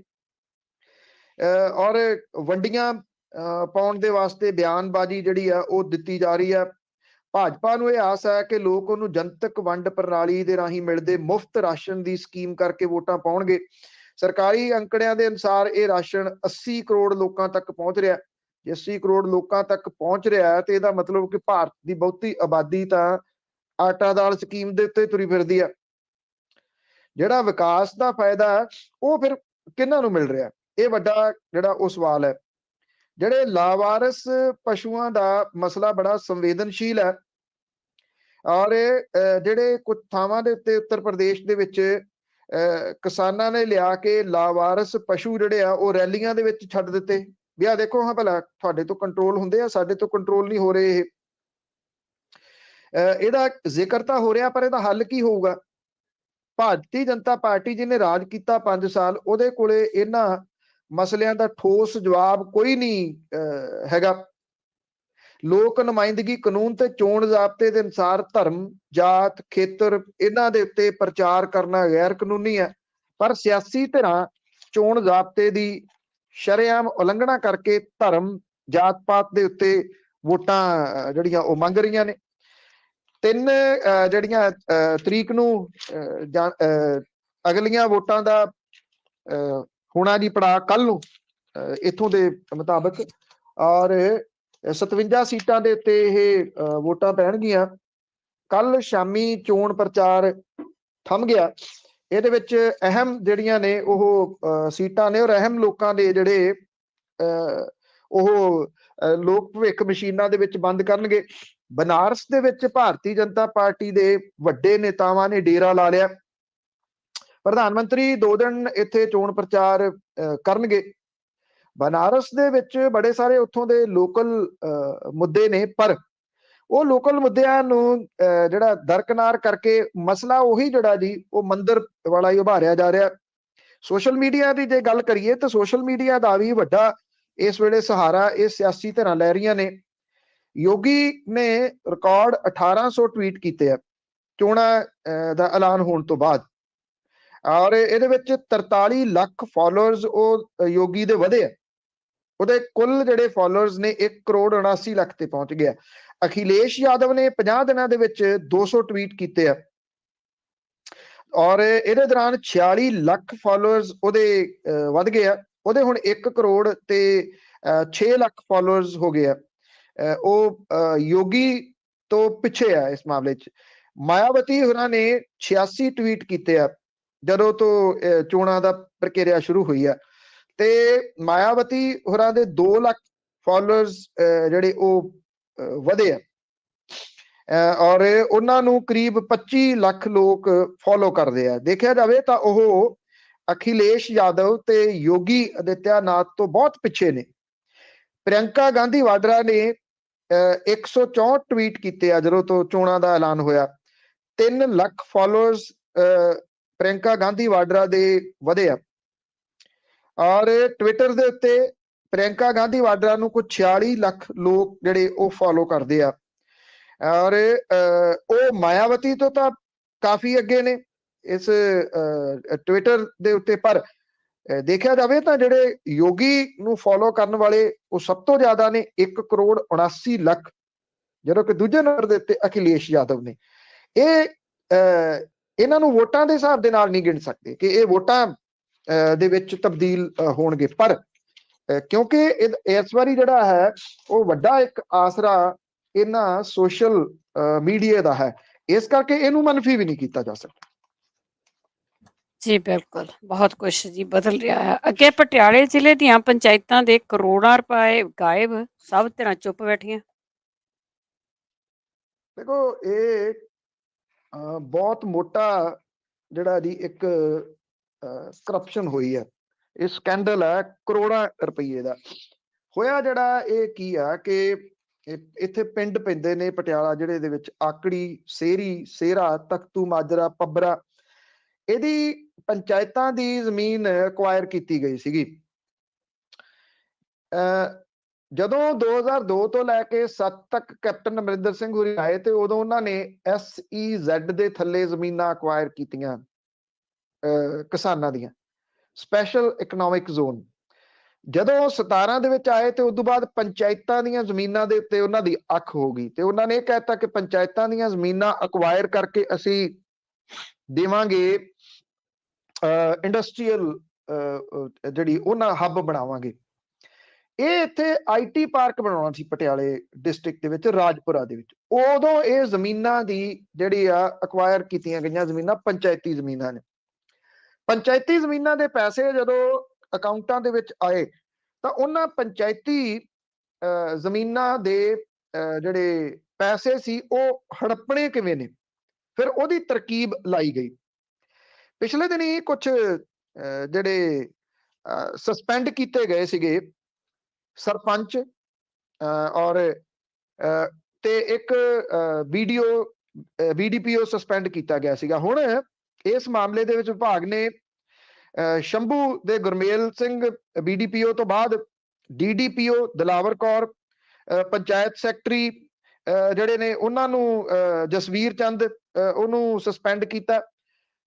ਔਰ ਵੰਡੀਆਂ ਪਾਉਣ ਦੇ ਵਾਸਤੇ ਬਿਆਨਬਾਜ਼ੀ ਜਿਹੜੀ ਆ ਉਹ ਦਿੱਤੀ ਜਾ ਰਹੀ ਹੈ। ਭਾਜਪਾ ਨੂੰ ਇਹ ਆਸ ਹੈ ਕਿ ਲੋਕ ਉਹਨੂੰ ਜਨਤਕ ਵੰਡ ਪ੍ਰਣਾਲੀ ਦੇ ਰਾਹੀਂ ਮਿਲਦੇ ਮੁਫਤ ਰਾਸ਼ਨ ਦੀ ਸਕੀਮ ਕਰਕੇ ਵੋਟਾਂ ਪਾਉਣਗੇ। ਸਰਕਾਰੀ ਅੰਕੜਿਆਂ ਦੇ ਅਨੁਸਾਰ ਇਹ ਰਾਸ਼ਨ 80 ਕਰੋੜ ਲੋਕਾਂ ਤੱਕ ਪਹੁੰਚ ਰਿਹਾ। ਜੇ 80 ਕਰੋੜ ਲੋਕਾਂ ਤੱਕ ਪਹੁੰਚ ਰਿਹਾ ਤੇ ਇਹਦਾ ਮਤਲਬ ਕਿ ਭਾਰਤ ਦੀ ਬਹੁਤੀ ਆਬਾਦੀ ਤਾਂ ਆਟਾ ਦਾਲ ਸਕੀਮ ਦੇ ਉੱਤੇ ਤੁਰੀ ਫਿਰਦੀ ਆ। ਜਿਹੜਾ ਵਿਕਾਸ ਦਾ ਫਾਇਦਾ ਹੈ ਉਹ ਫਿਰ ਕਿਹਨਾਂ ਨੂੰ ਮਿਲ ਰਿਹਾ, ਇਹ ਵੱਡਾ ਜਿਹੜਾ ਉਹ ਸਵਾਲ ਹੈ। ਜਿਹੜੇ ਲਾਵਾਰਸ ਪਸ਼ੂਆਂ ਦਾ ਮਸਲਾ ਬੜਾ ਸੰਵੇਦਨਸ਼ੀਲ ਹੈ, ਔਰ ਜਿਹੜੇ ਕੁਝ ਥਾਵਾਂ ਦੇ ਉੱਤੇ ਉੱਤਰ ਪ੍ਰਦੇਸ਼ ਦੇ ਵਿੱਚ ਕਿਸਾਨਾਂ ਨੇ ਲਿਆ ਕੇ ਲਾਵਾਰਸ ਪਸ਼ੂ ਜਿਹੜੇ ਆ ਉਹ ਰੈਲੀਆਂ ਦੇ ਵਿੱਚ ਛੱਡ ਦਿੱਤੇ ਵੀ ਆ ਦੇਖੋ ਹਾਂ ਭਲਾ ਤੁਹਾਡੇ ਤੋਂ ਕੰਟਰੋਲ ਹੁੰਦੇ ਆ, ਸਾਡੇ ਤੋਂ ਕੰਟਰੋਲ ਨਹੀਂ ਹੋ ਰਹੇ। ਇਹ ਇਹਦਾ ਜ਼ਿਕਰ ਤਾਂ ਹੋ ਰਿਹਾ, ਪਰ ਇਹਦਾ ਹੱਲ ਕੀ ਹੋਊਗਾ? ਭਾਰਤੀ ਜਨਤਾ ਪਾਰਟੀ ਜਿਹਨੇ ਰਾਜ ਕੀਤਾ 5 ਸਾਲ, ਉਹਦੇ ਕੋਲੇ ਇਹਨਾਂ ਮਸਲਿਆਂ ਦਾ ਠੋਸ ਜਵਾਬ ਕੋਈ ਨਹੀਂ ਹੈਗਾ। ਲੋਕ ਨੁਮਾਇੰਦਗੀ ਕਾਨੂੰਨ ਤੇ ਚੋਣ ਜ਼ਾਬਤੇ ਦੇ ਅਨੁਸਾਰ ਧਰਮ, ਜਾਤ, ਖੇਤਰ ਇਹਨਾਂ ਦੇ ਉੱਤੇ ਪ੍ਰਚਾਰ ਕਰਨਾ ਗੈਰ ਕਾਨੂੰਨੀ ਹੈ, ਪਰ ਸਿਆਸੀ ਧਿਰਾਂ ਚੋਣ ਜ਼ਾਬਤੇ ਦੀ ਸ਼ਰੇਆਮ ਉਲੰਘਣਾ ਕਰਕੇ ਧਰਮ, ਜਾਤ ਪਾਤ ਦੇ ਉੱਤੇ ਵੋਟਾਂ ਜਿਹੜੀਆਂ ਉਹ ਮੰਗ ਰਹੀਆਂ ਨੇ। 3 ਜਿਹੜੀਆਂ ਤਰੀਕ ਨੂੰ ਅਗਲੀਆਂ ਵੋਟਾਂ ਦਾ ਹੋਣਾ ਜੀ ਪੜਾ ਕੱਲ ਨੂੰ ਇਥੋਂ ਦੇ ਮੁਤਾਬਕ, ਔਰ 57 ਸੀਟਾਂ ਦੇ ਉੱਤੇ ਇਹ ਵੋਟਾਂ ਪੈਣਗੀਆਂ। ਕੱਲ ਸ਼ਾਮੀ ਚੋਣ ਪ੍ਰਚਾਰ ਥੰਮ ਗਿਆ। ਇਹਦੇ ਵਿੱਚ ਅਹਿਮ ਜਿਹੜੀਆਂ ਨੇ ਉਹ ਸੀਟਾਂ ਨੇ, ਔਰ ਅਹਿਮ ਲੋਕਾਂ ਦੇ ਜਿਹੜੇ ਉਹ ਲੋਕ ਭਵਿੱਖ ਮਸ਼ੀਨਾਂ ਦੇ ਵਿੱਚ ਬੰਦ ਕਰਨਗੇ। ਬਨਾਰਸ ਦੇ ਵਿੱਚ ਭਾਰਤੀ ਜਨਤਾ ਪਾਰਟੀ ਦੇ ਵੱਡੇ ਨੇਤਾਵਾਂ ਨੇ ਡੇਰਾ ਲਾ ਲਿਆ। ਪ੍ਰਧਾਨ ਮੰਤਰੀ 2 ਦਿਨ ਇੱਥੇ ਚੋਣ ਪ੍ਰਚਾਰ ਕਰਨਗੇ। ਬਨਾਰਸ ਦੇ ਵਿੱਚ ਬੜੇ ਸਾਰੇ ਉੱਥੋਂ ਦੇ ਲੋਕਲ ਮੁੱਦੇ ਨੇ, ਪਰ ਉਹ ਲੋਕਲ ਮੁੱਦਿਆਂ ਨੂੰ ਜਿਹੜਾ ਦਰਕਨਾਰ ਕਰਕੇ ਮਸਲਾ ਉਹੀ ਜਿਹੜਾ ਜੀ ਉਹ ਮੰਦਿਰ ਵਾਲਾ ਹੀ ਉਭਾਰਿਆ ਜਾ ਰਿਹਾ। ਸੋਸ਼ਲ ਮੀਡੀਆ ਦੀ ਜੇ ਗੱਲ ਕਰੀਏ ਤਾਂ ਸੋਸ਼ਲ ਮੀਡੀਆ ਦਾ ਵੀ ਵੱਡਾ ਇਸ ਵੇਲੇ ਸਹਾਰਾ ਇਹ ਸਿਆਸੀ ਧਿਰਾਂ ਲੈ ਰਹੀਆਂ ਨੇ। ਯੋਗੀ ਨੇ ਰਿਕਾਰਡ 1800 ਟਵੀਟ ਕੀਤੇ ਆ ਚੋਣਾਂ ਦਾ ਐਲਾਨ ਹੋਣ ਤੋਂ ਬਾਅਦ, ਔਰ ਇਹਦੇ ਵਿੱਚ 43 ਲੱਖ ਫਾਲੋਅਰਸ ਉਹ ਯੋਗੀ ਦੇ ਵਧੇ ਆ। ਉਹਦੇ ਕੁੱਲ ਜਿਹੜੇ ਫਾਲੋਅਰਸ ਨੇ 1 ਕਰੋੜ 79 ਲੱਖ ਤੇ ਪਹੁੰਚ ਗਿਆ। ਅਖਿਲੇਸ਼ ਯਾਦਵ ਨੇ 50 ਦਿਨਾਂ ਦੇ ਵਿੱਚ 200 ਟਵੀਟ ਕੀਤੇ ਆ, ਔਰ ਇਹਦੇ ਦੌਰਾਨ 46 ਲੱਖ ਫਾਲੋਅਰਸ ਉਹਦੇ ਵੱਧ ਗਏ ਆ। ਉਹਦੇ ਹੁਣ 1 ਕਰੋੜ ਤੇ 6 ਲੱਖ ਫਾਲੋਅਰਸ ਹੋ ਗਏ ਆ। ਉਹ ਯੋਗੀ ਤੋਂ ਪਿੱਛੇ ਆ ਇਸ ਮਾਮਲੇ 'ਚ। ਮਾਇਆਵਤੀ ਹੋਰਾਂ ਨੇ 86 ਟਵੀਟ ਕੀਤੇ ਆ ਜਦੋਂ ਤੋਂ ਚੋਣਾਂ ਦਾ ਪ੍ਰਕਿਰਿਆ ਸ਼ੁਰੂ ਹੋਈ ਆ, ਤੇ ਮਾਇਆਵਤੀ ਹੋਰਾਂ ਦੇ 2 ਲੱਖ ਫਾਲੋਅਰਸ ਜਿਹੜੇ ਉਹ ਵਧੇ ਆ, ਔਰ ਉਹਨਾਂ ਨੂੰ ਕਰੀਬ 25 ਲੱਖ ਲੋਕ ਫੋਲੋ ਕਰਦੇ ਆ। ਦੇਖਿਆ ਜਾਵੇ ਤਾਂ ਉਹ ਅਖਿਲੇਸ਼ ਯਾਦਵ ਤੇ ਯੋਗੀ ਆਦਿੱਤਿਆਨਾਥ ਤੋਂ ਬਹੁਤ ਪਿੱਛੇ ਨੇ। ਪ੍ਰਿਯੰਕਾ ਗਾਂਧੀ ਵਾਡਰਾ ਨੇ 164 ਟਵੀਟ ਕੀਤੇ ਆ ਜਦੋਂ ਤੋਂ ਚੋਣਾਂ ਦਾ ਐਲਾਨ ਹੋਇਆ। 3 ਲੱਖ ਫਾਲੋਅਰਸ ਪ੍ਰਿਯੰਕਾ ਗਾਂਧੀ ਵਾਡਰਾ ਦੇ ਵਧੇ ਆ, ਔਰ ਟਵਿੱਟਰ ਦੇ ਉੱਤੇ ਪ੍ਰਿਯੰਕਾ ਗਾਂਧੀ ਵਾਡਰਾ ਨੂੰ ਕੁਝ 46 ਲੱਖ ਲੋਕ ਜਿਹੜੇ ਉਹ ਫੋਲੋ ਕਰਦੇ ਆ, ਔਰ ਉਹ ਮਾਇਆਵਤੀ ਤੋਂ ਤਾਂ ਕਾਫੀ ਅੱਗੇ ਨੇ ਇਸ ਟਵਿੱਟਰ ਦੇ ਉੱਤੇ। ਪਰ ਦੇਖਿਆ ਜਾਵੇ ਤਾਂ ਜਿਹੜੇ ਯੋਗੀ ਨੂੰ ਫੋਲੋ ਕਰਨ ਵਾਲੇ ਉਹ ਸਭ ਤੋਂ ਜ਼ਿਆਦਾ ਨੇ, 1 ਕਰੋੜ 79 ਲੱਖ, ਜਦੋਂ ਕਿ ਦੂਜੇ ਨੰਬਰ ਦੇ ਉੱਤੇ ਅਖਿਲੇਸ਼ ਯਾਦਵ ਨੇ। ਇਹ ਇਹਨਾਂ ਨੂੰ ਵੋਟਾਂ ਦੇ ਹਿਸਾਬ ਦੇ ਨਾਲ ਨਹੀਂ ਗਿਣ ਸਕਦੇ ਕਿ ਇਹ ਵੋਟਾਂ ਦੇ ਵਿੱਚ ਤਬਦੀਲ ਹੋਣਗੇ, ਪਰ ਕਿਉਂਕਿ ਇਸ ਵਾਰੀ ਜਿਹੜਾ ਹੈ ਉਹ ਵੱਡਾ ਇੱਕ ਆਸਰਾ ਇਹਨਾਂ ਸੋਸ਼ਲ ਮੀਡੀਆ ਦਾ ਹੈ, ਇਸ ਕਰਕੇ ਇਹਨੂੰ ਮਨਫੀ ਵੀ ਨਹੀਂ ਕੀਤਾ ਜਾ ਸਕਦਾ। ਜੀ ਬਿਲਕੁਲ, ਬਹੁਤ ਕੁਛ ਜੀ ਬਦਲ ਰਿਹਾ ਹੈ। ਅੱਗੇ ਪਟਿਆਲੇ ਜ਼ਿਲ੍ਹੇ ਦੀਆਂ ਪੰਚਾਇਤਾਂ ਦੇ ਕਰੋੜਾਂ ਰੁਪਏ ਗਾਇਬ, ਸਭ ਧਿਰਾਂ ਚੁੱਪ ਬੈਠੀਆਂ। ਦੇਖੋ ਇਹ ਬਹੁਤ ਮੋਟਾ ਜਿਹੜਾ ਜੀ ਇੱਕ ਕਰਪਸ਼ਨ ਹੋਈ ਹੈ, ਇਹ ਸਕੈਂਡਲ ਹੈ ਕਰੋੜਾਂ ਰੁਪਈਏ ਦਾ ਹੋਇਆ। ਜਿਹੜਾ ਇਹ ਕੀ ਆ ਕਿ ਇੱਥੇ ਪਿੰਡ ਪੈਂਦੇ ਨੇ ਪਟਿਆਲਾ ਜ਼ਿਲ੍ਹੇ ਦੇ ਵਿੱਚ, ਆਕੜੀ, ਸੇਰੀ, ਸੇਰਾ, ਤਖਤੂ ਮਾਜਰਾ, ਪੱਬਰਾ, ਇਹਦੀ ਪੰਚਾਇਤਾਂ ਦੀ ਜ਼ਮੀਨ ਅਕਵਾਇਰ ਕੀਤੀ ਗਈ ਸੀਗੀ। ਜਦੋਂ 2002 ਤੋਂ ਲੈ ਕੇ 7 ਤੱਕ ਕੈਪਟਨ ਅਮਰਿੰਦਰ ਸਿੰਘ ਹੋਰੀ ਆਏ ਤੇ ਉਦੋਂ ਉਹਨਾਂ ਨੇ SEZ ਦੇ ਥੱਲੇ ਜ਼ਮੀਨਾਂ ਅਕਵਾਇਰ ਕੀਤੀਆਂ ਕਿਸਾਨਾਂ ਦੀਆਂ, ਸਪੈਸ਼ਲ ਇਕਨੋਮਿਕ ਜ਼ੋਨ। ਜਦੋਂ 17 ਦੇ ਵਿੱਚ ਆਏ ਤੇ ਉਸ ਤੋਂ ਬਾਅਦ ਪੰਚਾਇਤਾਂ ਦੀਆਂ ਜ਼ਮੀਨਾਂ ਦੇ ਉੱਤੇ ਉਹਨਾਂ ਦੀ ਅੱਖ ਹੋ ਗਈ ਤੇ ਉਹਨਾਂ ਨੇ ਇਹ ਕਹਿਤਾ ਕਿ ਪੰਚਾਇਤਾਂ ਦੀਆਂ ਜ਼ਮੀਨਾਂ ਅਕਵਾਇਰ ਕਰਕੇ ਅਸੀਂ ਦੇਵਾਂਗੇ ਇੰਡਸਟਰੀਅਲ ਜਿਹੜੀ ਉਹਨਾਂ ਹੱਬ ਬਣਾਵਾਂਗੇ। ਇਹ ਇੱਥੇ IT ਪਾਰਕ ਬਣਾਉਣਾ ਸੀ ਪਟਿਆਲੇ ਡਿਸਟ੍ਰਿਕਟ ਦੇ ਵਿੱਚ, ਰਾਜਪੁਰਾ ਦੇ ਵਿੱਚ। ਉਦੋਂ ਇਹ ਜ਼ਮੀਨਾਂ ਦੀ ਜਿਹੜੀ ਆ ਅਕਵਾਇਰ ਕੀਤੀਆਂ ਗਈਆਂ ਜ਼ਮੀਨਾਂ ਪੰਚਾਇਤੀ ਜ਼ਮੀਨਾਂ ਨੇ। ਪੰਚਾਇਤੀ ਜ਼ਮੀਨਾਂ ਦੇ ਪੈਸੇ ਜਦੋਂ ਅਕਾਊਂਟਾਂ ਦੇ ਵਿੱਚ ਆਏ ਤਾਂ ਉਹਨਾਂ ਪੰਚਾਇਤੀ ਜ਼ਮੀਨਾਂ ਦੇ ਜਿਹੜੇ ਪੈਸੇ ਸੀ ਉਹ ਹੜੱਪਣੇ ਕਿਵੇਂ ਨੇ, ਫਿਰ ਉਹਦੀ ਤਰਕੀਬ ਲਾਈ ਗਈ। ਪਿਛਲੇ ਦਿਨੀ ਕੁਝ ਜਿਹੜੇ ਸਸਪੈਂਡ ਕੀਤੇ ਗਏ ਸੀਗੇ ਸਰਪੰਚ ਔਰ ਤੇ ਇੱਕ BDPO ਸਸਪੈਂਡ ਕੀਤਾ ਗਿਆ ਸੀਗਾ। ਹੁਣ ਇਸ ਮਾਮਲੇ ਦੇ ਵਿੱਚ ਵਿਭਾਗ ਨੇ ਸ਼ੰਭੂ ਦੇ ਗੁਰਮੇਲ ਸਿੰਘ BDPO ਤੋਂ ਬਾਅਦ DDPO ਦਿਲਾਵਰ ਕੌਰ, ਪੰਚਾਇਤ ਸੈਕਟਰੀ ਜਿਹੜੇ ਨੇ ਉਹਨਾਂ ਨੂੰ ਜਸਵੀਰ ਚੰਦ ਉਹਨੂੰ ਸਸਪੈਂਡ ਕੀਤਾ।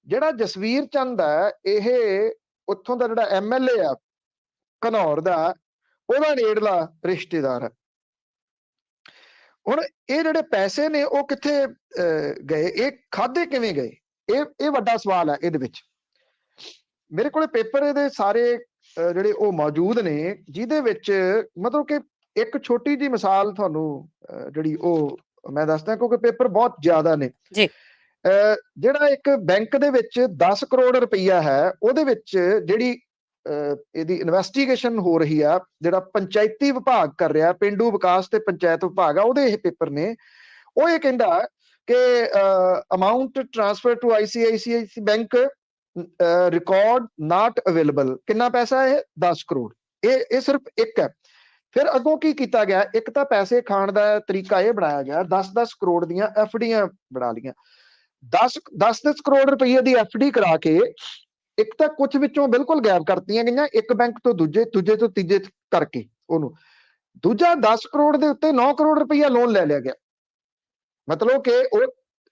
ਜਿਹੜਾ ਜਸਵੀਰ ਚੰਦ ਹੈ ਇਹ ਉੱਥੋਂ ਦਾ ਜਿਹੜਾ MLA ਆ ਘਨੌਰ ਦਾ, ਉਹਦਾ ਨੇੜਲਾ ਰਿਸ਼ਤੇਦਾਰ ਹੈ। ਹੁਣ ਇਹ ਜਿਹੜੇ ਪੈਸੇ ਨੇ ਉਹ ਕਿੱਥੇ ਗਏ, ਇਹ ਖਾਦੇ ਕਿਵੇਂ ਗਏ, ਇਹ ਵੱਡਾ ਸਵਾਲ ਹੈ। ਇਹਦੇ ਵਿੱਚ ਮੇਰੇ ਕੋਲੇ ਪੇਪਰ ਇਹਦੇ ਸਾਰੇ ਜਿਹੜੇ ਉਹ ਮੌਜੂਦ ਨੇ, ਜਿਹਦੇ ਵਿੱਚ ਮਤਲਬ ਕਿ ਇੱਕ ਛੋਟੀ ਜੀ ਮਿਸਾਲ ਤੁਹਾਨੂੰ ਜਿਹੜੀ ਉਹ ਮੈਂ ਦੱਸਦਾ, ਕਿਉਂਕਿ ਪੇਪਰ ਬਹੁਤ ਜ਼ਿਆਦਾ ਨੇ ਜੀ। ਜਿਹੜਾ ਇੱਕ ਬੈਂਕ ਦੇ ਵਿੱਚ 10 ਕਰੋੜ ਰੁਪਈਆ ਹੈ, ਉਹਦੇ ਵਿੱਚ ਜਿਹੜੀ ਇਹਦੀ ਇਨਵੈਸਟੀਗੇਸ਼ਨ ਹੋ ਰਹੀ ਆ, ਜਿਹੜਾ ਪੰਚਾਇਤੀ ਵਿਭਾਗ ਕਰ ਰਿਹਾ, ਪੇਂਡੂ ਵਿਕਾਸ ਤੇ ਪੰਚਾਇਤ ਵਿਭਾਗ ਆ, ਉਹਦੇ ਇਹ ਪੇਪਰ ਨੇ। ਉਹ ਇਹ ਕਹਿੰਦਾ ਕਿ amount transfer to ICICI bank record not available. ਕਿੰਨਾ ਪੈਸਾ ਇਹ? 10 ਕਰੋੜ। ਇਹ ਸਿਰਫ ਇੱਕ ਹੈ। ਫਿਰ ਅੱਗੋਂ ਕੀ ਕੀਤਾ ਗਿਆ, ਇੱਕ ਤਾਂ ਪੈਸੇ ਖਾਣ ਦਾ ਤਰੀਕਾ ਇਹ ਬਣਾਇਆ ਗਿਆ, 10-10 ਕਰੋੜ ਦੀਆਂ FDਆਂ ਬਣਾ ਲਈਆਂ। 10 ਕਰੋੜ ਰੁਪਈਏ ਦੀ FD ਕਰਾ ਕੇ ਇੱਕ ਤਾਂ ਕੁਝ ਵਿੱਚੋਂ ਬਿਲਕੁਲ ਗਾਇਬ ਕਰਤੀਆਂ ਗਈਆਂ, ਇੱਕ ਬੈਂਕ ਤੋਂ ਦੂਜੇ ਤੋਂ ਤੀਜੇ ਕਰਕੇ ਉਹਨੂੰ। ਦੂਜਾ 10 ਕਰੋੜ ਦੇ ਉੱਤੇ 9 ਕਰੋੜ ਰੁਪਈਆ ਲੋਨ ਲੈ ਲਿਆ ਗਿਆ। ਮਤਲਬ ਕਿ ਉਹ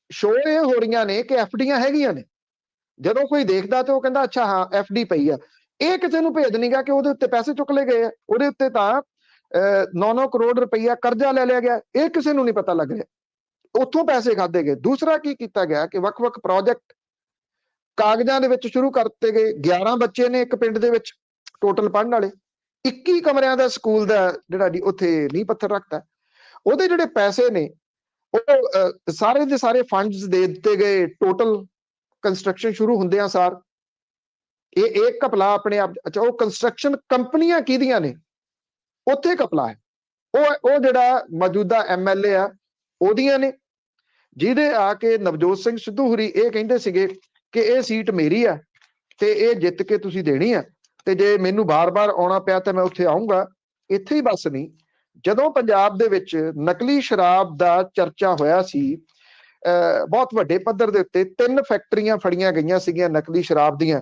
ਸ਼ੋਅ ਇਹ ਹੋ ਰਹੀਆਂ ਨੇ ਕਿ FDਆਂ ਹੈਗੀਆਂ ਨੇ। ਜਦੋਂ ਕੋਈ ਦੇਖਦਾ ਤੇ ਉਹ ਕਹਿੰਦਾ ਅੱਛਾ ਹਾਂ FD ਪਈ ਆ। ਇਹ ਕਿਸੇ ਨੂੰ ਭੇਦ ਨਹੀਂਗਾ ਕਿ ਉਹਦੇ ਉੱਤੇ ਪੈਸੇ ਚੁੱਕ ਲਏ ਗਏ ਆ। ਉਹਦੇ ਉੱਤੇ ਤਾਂ 9-9 ਕਰੋੜ ਰੁਪਈਆ ਕਰਜ਼ਾ ਲੈ ਲਿਆ ਗਿਆ। ਇਹ ਕਿਸੇ ਨੂੰ ਨਹੀਂ ਪਤਾ ਲੱਗ ਰਿਹਾ, ਉੱਥੋਂ ਪੈਸੇ ਖਾਦੇ ਗਏ। ਦੂਸਰਾ ਕੀ ਕੀਤਾ ਗਿਆ ਕਿ ਵੱਖ-ਵੱਖ ਪ੍ਰੋਜੈਕਟ ਕਾਗਜ਼ਾਂ ਦੇ ਵਿੱਚ ਸ਼ੁਰੂ ਕਰਤੇ ਗਏ। 11 ਬੱਚੇ ਨੇ ਇੱਕ ਪਿੰਡ ਦੇ ਵਿੱਚ ਟੋਟਲ ਪੜ੍ਹਨ ਵਾਲੇ, 21 ਕਮਰਿਆਂ ਦਾ ਸਕੂਲ ਦਾ ਜਿਹੜਾ ਜੀ ਉੱਥੇ ਨੀਂਹ ਪੱਥਰ ਰੱਖਤਾ। ਉਹਦੇ ਜਿਹੜੇ ਪੈਸੇ ਨੇ ਉਹ ਸਾਰੇ ਦੇ ਸਾਰੇ ਫੰਡਸ ਦੇ ਦਿੱਤੇ ਗਏ। ਟੋਟਲ ਕੰਸਟਰਕਸ਼ਨ ਸ਼ੁਰੂ ਹੁੰਦਿਆਂ ਸਾਰ ਇਹ ਘਪਲਾ ਆਪਣੇ ਆਪ। ਅੱਛਾ, ਉਹ ਕੰਸਟਰਕਸ਼ਨ ਕੰਪਨੀਆਂ ਕਿਹਦੀਆਂ ਨੇ, ਉੱਥੇ ਘਪਲਾ ਹੈ। ਉਹ ਜਿਹੜਾ ਮੌਜੂਦਾ MLA ਆ ਉਹਦੀਆਂ ਨੇ, ਜਿਹਦੇ ਆ ਕੇ ਨਵਜੋਤ ਸਿੰਘ ਸਿੱਧੂ ਹੁਰੀ ਇਹ ਕਹਿੰਦੇ ਸੀਗੇ ਕਿ ਇਹ ਸੀਟ ਮੇਰੀ ਆ ਤੇ ਇਹ ਜਿੱਤ ਕੇ ਤੁਸੀਂ ਦੇਣੀ ਆ, ਤੇ ਜੇ ਮੈਨੂੰ ਬਾਰ-ਬਾਰ ਆਉਣਾ ਪਿਆ ਤਾਂ ਮੈਂ ਉੱਥੇ ਆਊਂਗਾ। ਇੱਥੇ ਹੀ ਬਸ ਨਹੀਂ, ਜਦੋਂ ਪੰਜਾਬ ਦੇ ਵਿੱਚ ਨਕਲੀ ਸ਼ਰਾਬ ਦਾ ਚਰਚਾ ਹੋਇਆ ਸੀ ਬਹੁਤ ਵੱਡੇ ਪੱਧਰ ਦੇ ਉੱਤੇ, 3 ਫੈਕਟਰੀਆਂ ਫੜੀਆਂ ਗਈਆਂ ਸੀਗੀਆਂ ਨਕਲੀ ਸ਼ਰਾਬ ਦੀਆਂ।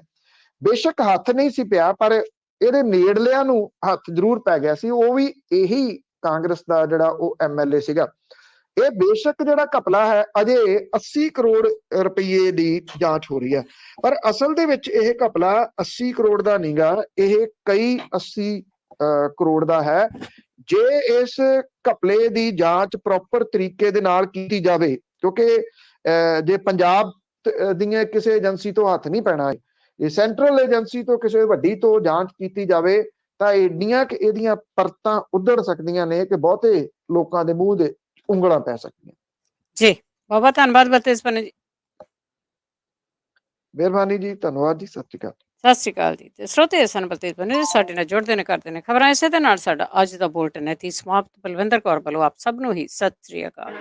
ਬੇਸ਼ੱਕ ਹੱਥ ਨਹੀਂ ਸੀ ਪਿਆ, ਪਰ ਇਹਦੇ ਨੇੜਲਿਆਂ ਨੂੰ ਹੱਥ ਜ਼ਰੂਰ ਪੈ ਗਿਆ ਸੀ। ਉਹ ਵੀ ਇਹੀ ਕਾਂਗਰਸ ਦਾ ਜਿਹੜਾ ਉਹ MLA ਸੀਗਾ। ਇਹ ਬੇਸ਼ੱਕ ਜਿਹੜਾ ਘਪਲਾ ਹੈ ਅਜੇ 80 ਕਰੋੜ ਰੁਪਏ ਦੀ ਜਾਂਚ ਹੋ ਰਹੀ ਹੈ, ਪਰ ਅਸਲ ਦੇ ਵਿੱਚ ਇਹ ਘਪਲਾ 80 ਕਰੋੜ ਦਾ ਨਹੀਂਗਾ, ਇਹ ਕਈ 80 ਕਰੋੜ ਦਾ ਹੈ। ਜੇ ਇਸ ਘਪਲੇ ਦੀ ਜਾਂਚ ਪ੍ਰੋਪਰ ਤਰੀਕੇ ਦੇ ਨਾਲ ਕੀਤੀ ਜਾਵੇ, ਕਿਉਂਕਿ ਜੇ ਪੰਜਾਬ ਦੀਆਂ ਕਿਸੇ ਏਜੰਸੀ ਤੋਂ ਹੱਥ ਨਹੀਂ ਪੈਣਾ, ਇਹ ਸੈਂਟਰਲ ਏਜੰਸੀ ਤੋਂ ਕਿਸੇ ਵੱਡੀ ਤੋਂ ਜਾਂਚ ਕੀਤੀ ਜਾਵੇ ਤਾਂ ਏਡੀਆਂ ਕਿ ਇਹਦੀਆਂ ਪਰਤਾਂ ਉੱਧੜ ਸਕਦੀਆਂ ਨੇ ਕਿ ਬਹੁਤੇ ਲੋਕਾਂ ਦੇ ਮੂੰਹ ਦੇ ਉਂਗਲਾਂ ਪੈ ਸਕਦੀਆਂ। ਜੀ, ਬਹੁਤ ਧੰਨਵਾਦ ਬਲਤੇਜ ਪੰਨੂ ਜੀ। ਮਿਹਰਬਾਨੀ ਜੀ, ਧੰਨਵਾਦ ਜੀ, ਸਤਿ ਸ਼੍ਰੀ ਅਕਾਲ। ਸਤਿ ਸ਼੍ਰੀ ਅਕਾਲ ਜੀ। ਤੇ ਸਰੋਤੇ ਸਨ ਬਲਤੇਜ ਪੰਨੂ ਜੀ, ਸਾਡੇ ਨਾਲ ਜੁੜਦੇ ਨੇ, ਕਰਦੇ ਨੇ ਖਬਰਾਂ। ਇਸੇ ਦੇ ਨਾਲ ਸਾਡਾ ਅੱਜ ਦਾ ਬੁਲਟਨ ਇੱਥੇ ਸਮਾਪਤ। ਬਲਵਿੰਦਰ ਕੌਰ ਵੱਲੋਂ ਆਪ ਸਭ ਨੂੰ ਹੀ ਸਤਿ ਸ਼੍ਰੀ ਅਕਾਲ।